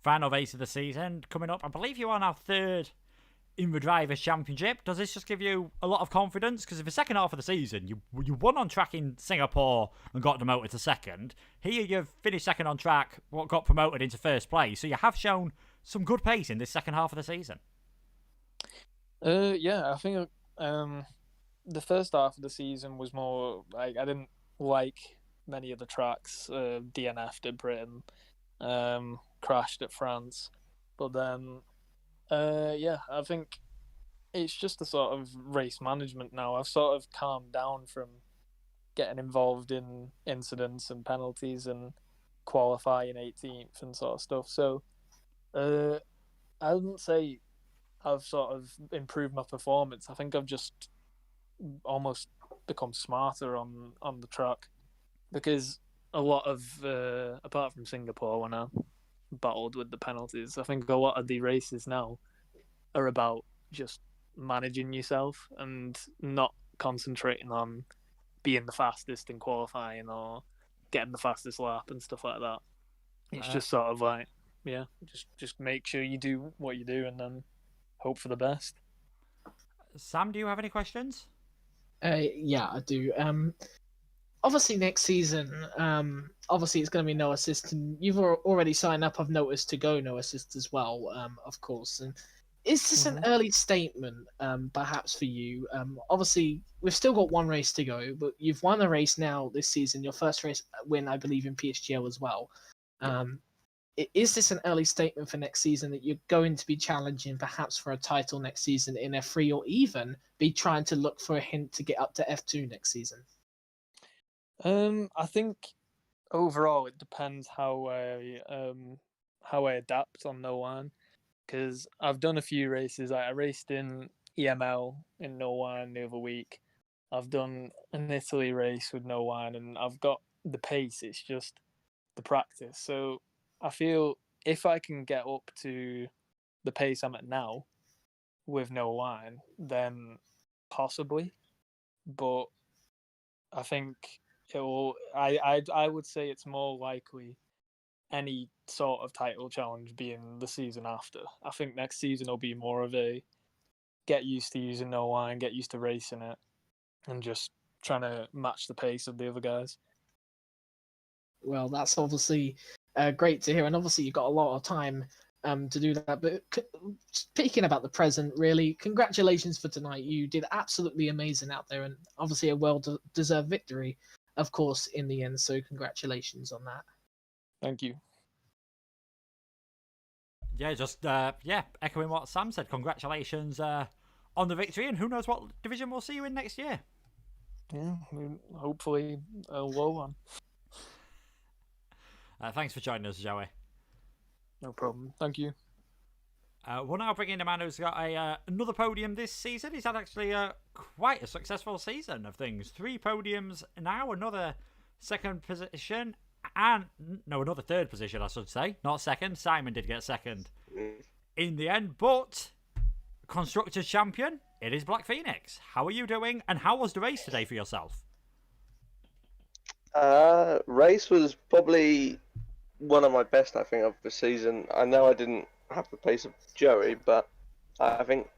Final race of the season coming up. I believe you are now third in the Drivers' Championship. Does this just give you a lot of confidence? Because in the second half of the season, you won on track in Singapore and got demoted to second. Here you've finished second on track, what got promoted into first place. So you have shown some good pace in this second half of the season. I think the first half of the season was more like I didn't like many of the tracks. DNF'd at Britain, crashed at France, but then I think it's just a sort of race management now. I've sort of calmed down from getting involved in incidents and penalties and qualifying 18th and sort of stuff. So I wouldn't say I've sort of improved my performance. I think I've just almost become smarter on the track, because a lot of apart from Singapore, when I battled with the penalties, I think a lot of the races now are about just managing yourself and not concentrating on being the fastest in qualifying or getting the fastest lap and stuff like that. It's just sort of like, just make sure you do what you do and then hope for the best. Sam, do you have any questions? Yeah, I do. Obviously next season, obviously it's going to be no assist, and you've already signed up, I've noticed, to go no assist as well, of course. And is this an early statement, perhaps for you? Obviously, we've still got one race to go, but you've won a race now this season, your first race win, I believe, in PSGL as well. Is this an early statement for next season that you're going to be challenging perhaps for a title next season in F3, or even be trying to look for a hint to get up to F2 next season? I think overall it depends how I adapt on no one. because I've done a few races. I raced in EML in no wine the other week. I've done an Italy race with no wine, and I've got the pace. It's just the practice. So I feel if I can get up to the pace I'm at now with no wine, then possibly. But I think it will. I would say it's more likely any sort of title challenge being the season after. I think next season will be more of a get used to using no wine, get used to racing it, and just trying to match the pace of the other guys. Well, that's obviously great to hear, and obviously you've got a lot of time to do that. But speaking about the present, really, congratulations for tonight. You did absolutely amazing out there, and obviously a well-deserved victory, of course, in the end. So congratulations on that. Thank you. Yeah, just echoing what Sam said. Congratulations on the victory, and who knows what division we'll see you in next year. Yeah, hopefully a low one. Thanks for joining us, Joey. No problem. Thank you. We'll now bring in a man who's got another podium this season. He's had actually quite a successful season of things. 3 podiums now, another second position, and another third position, I should say. Not second. Simon did get second in the end, but Constructors Champion, it is Black Phoenix. How are you doing, and how was the race today for yourself? Race was probably one of my best, I think, of the season. I know I didn't have the pace of Joey, but I think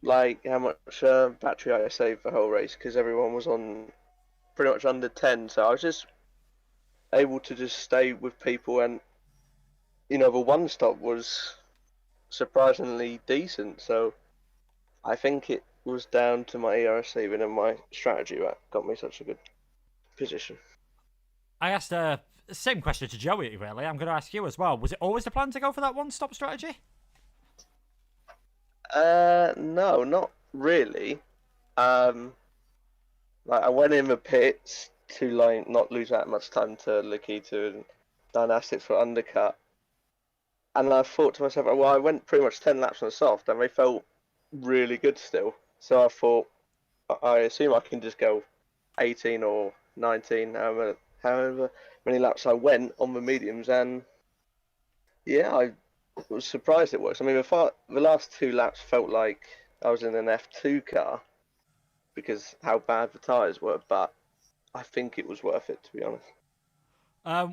like how much battery I saved the whole race because everyone was on pretty much under 10, so I was just able to just stay with people, and the one stop was surprisingly decent. So I think it was down to my ERS saving and my strategy that got me such a good position. I asked the same question to Joey, really. I'm going to ask you as well. Was it always the plan to go for that one-stop strategy? No, not really. I went in the pits to not lose that much time to Lakita and Dynastics for undercut, and I thought to myself, well, I went pretty much 10 laps on the soft, and they felt really good still. So I thought, I assume I can just go 18 or 19, however many laps I went on the mediums, and yeah, I was surprised it works. I mean, the last 2 laps felt like I was in an F2 car because how bad the tyres were, but I think it was worth it, to be honest.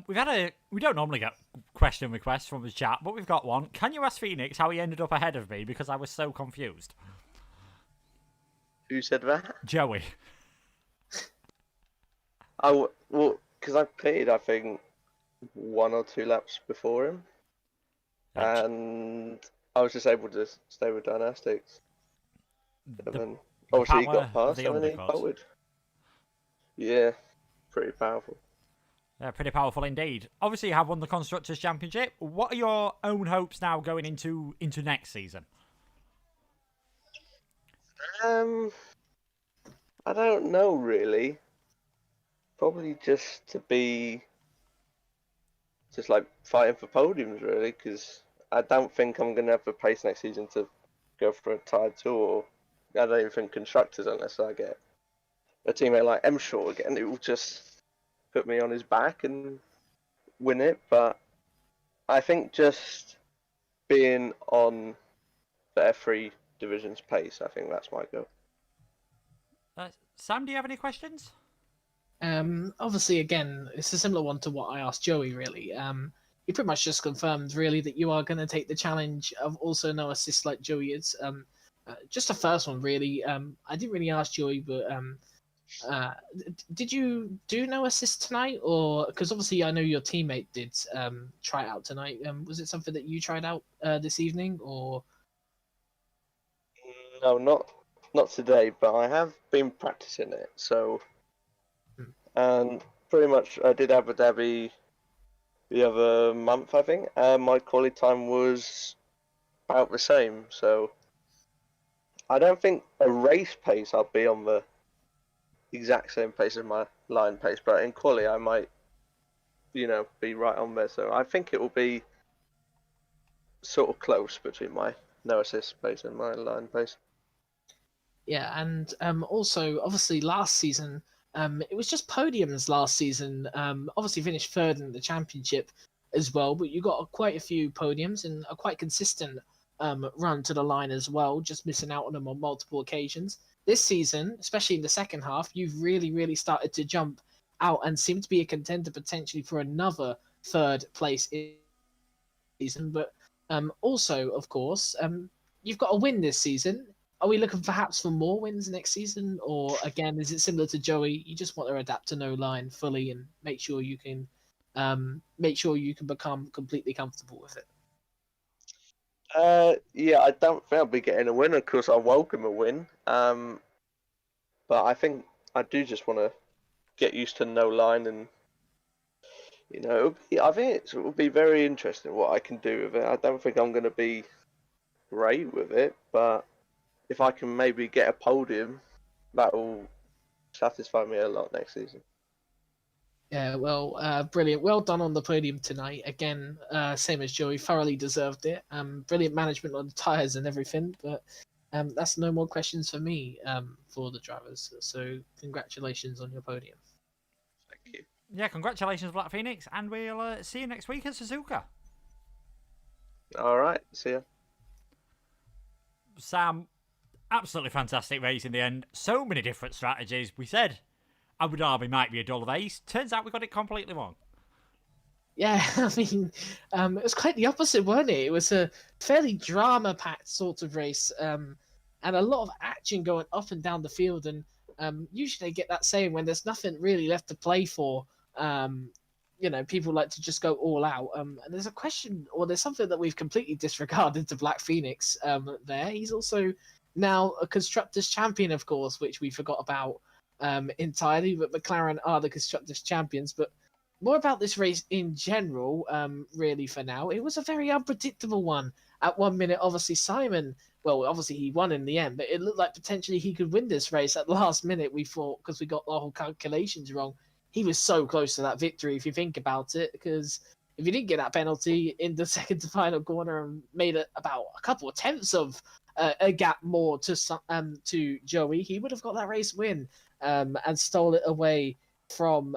We don't normally get question requests from the chat, but we've got one. Can you ask Phoenix how he ended up ahead of me because I was so confused? Who said that? Joey. Well, because I pitted, I think, 1 or 2 laps before him, and I was just able to stay with Dynastics. And then, obviously, he got past, and then he bolted. Yeah, pretty powerful. Pretty powerful indeed. Obviously, you have won the Constructors' Championship. What are your own hopes now going into next season? I don't know, really. Probably just to be fighting for podiums, really, because I don't think I'm going to have the pace next season to go for a title, or I don't even think Constructors, unless I get a teammate like M Short again, it will just put me on his back and win it. But I think just being on the F3 division's pace, I think that's my goal. Sam, do you have any questions? Obviously, again, it's a similar one to what I asked Joey, really. He pretty much just confirmed, really, that you are going to take the challenge of also no assist like Joey is. Just the first one, really. I didn't really ask Joey, but did you do no assist tonight? Or because obviously I know your teammate did try it out tonight. Was it something that you tried out this evening, or? No, not today, but I have been practicing it. So, and pretty much I did Abu Dhabi the other month, I think. My quality time was about the same. So I don't think a race pace I'll be on the exact same pace as my line pace, but in quali I might, be right on there. So I think it will be sort of close between my no assist pace and my line pace. Yeah, and also obviously last season, it was just podiums last season. Obviously finished third in the championship as well, but you got quite a few podiums and a quite consistent run to the line as well, just missing out on them on multiple occasions. This season, especially in the second half, you've really started to jump out and seem to be a contender potentially for another third place in the season. But also, of course, you've got a win this season. Are we looking perhaps for more wins next season, or again, is it similar to Joey? You just want to adapt to no line fully and make sure you can become completely comfortable with it. Yeah, I don't think I'll be getting a win. Of course, I welcome a win. But I think I do just want to get used to no line, and I think it will be very interesting what I can do with it. I don't think I'm going to be great with it, but if I can maybe get a podium, that will satisfy me a lot next season. Yeah, well, brilliant. Well done on the podium tonight. Again, same as Joey, thoroughly deserved it. Brilliant management on the tyres and everything, but that's no more questions for me for the drivers. So congratulations on your podium. Thank you. Yeah, congratulations, Black Phoenix, and we'll see you next week at Suzuka. All right, see ya. Sam, absolutely fantastic race in the end. So many different strategies. We said Abu Dhabi might be a dull race. Turns out we got it completely wrong. Yeah, I mean, it was quite the opposite, wasn't it? It was a fairly drama-packed sort of race, and a lot of action going up and down the field. And usually they get that saying when there's nothing really left to play for. People like to just go all out. And there's a question, or there's something that we've completely disregarded to Black Phoenix there. He's also now a Constructors Champion, of course, which we forgot about entirely. But McLaren are the Constructors Champions. But more about this race in general, really, for now. It was a very unpredictable one. At 1 minute, obviously, Simon, well, obviously he won in the end, but it looked like potentially he could win this race at the last minute, we thought, because we got the whole calculations wrong. He was so close to that victory, if you think about it, because if he didn't get that penalty in the second to final corner and made it about a couple of tenths of a gap more to Joey, he would have got that race win and stole it away from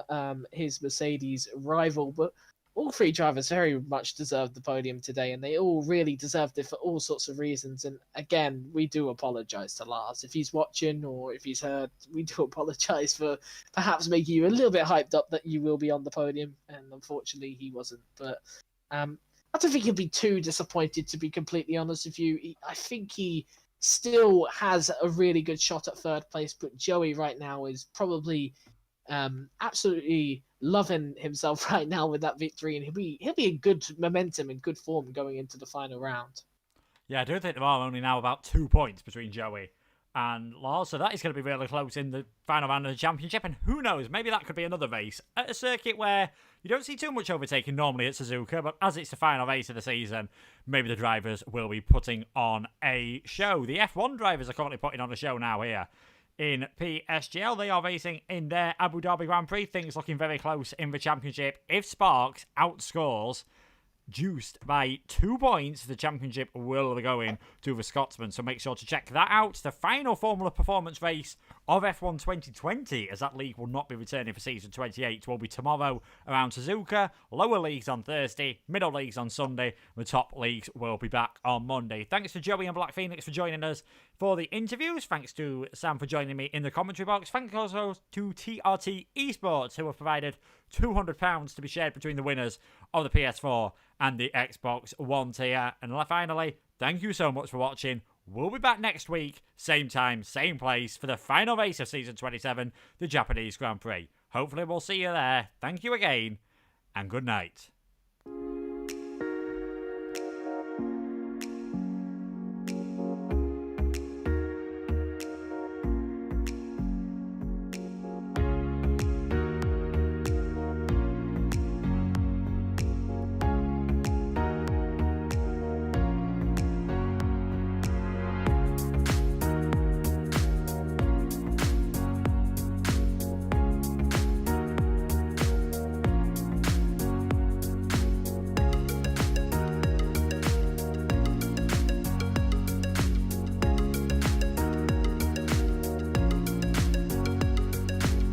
his Mercedes rival. But all three drivers very much deserved the podium today, and they all really deserved it for all sorts of reasons. And again, we do apologise to Lars if he's watching or if he's heard. We do apologise for perhaps making you a little bit hyped up that you will be on the podium, and unfortunately he wasn't. But I don't think he'll be too disappointed, to be completely honest with you. I think he still has a really good shot at third place, but Joey right now is probably absolutely loving himself right now with that victory, and he'll be in good momentum and good form going into the final round. Yeah, I do think there are only now about 2 points between Joey and Lars, so that is going to be really close in the final round of the championship. And who knows, maybe that could be another race at a circuit where you don't see too much overtaking normally at Suzuka, but as it's the final race of the season, maybe the drivers will be putting on a show. The F1 drivers are currently putting on a show now here in PSGL. They are racing in their Abu Dhabi Grand Prix. Things looking very close in the championship. If Sparks outscores Juiced by 2 points, the championship will be going to the Scotsman. So make sure to check that out. The final Formula Performance race of F1 2020, as that league will not be returning for season 28, will be tomorrow around Suzuka. Lower leagues on Thursday, middle leagues on Sunday. The top leagues will be back on Monday. Thanks to Joey and Black Phoenix for joining us for the interviews. Thanks to Sam for joining me in the commentary box. Thanks also to TRT Esports, who have provided £200 to be shared between the winners of the PS4 and the Xbox One tier. And finally, thank you so much for watching. We'll be back next week, same time, same place, for the final race of Season 27, the Japanese Grand Prix. Hopefully we'll see you there. Thank you again, and good night.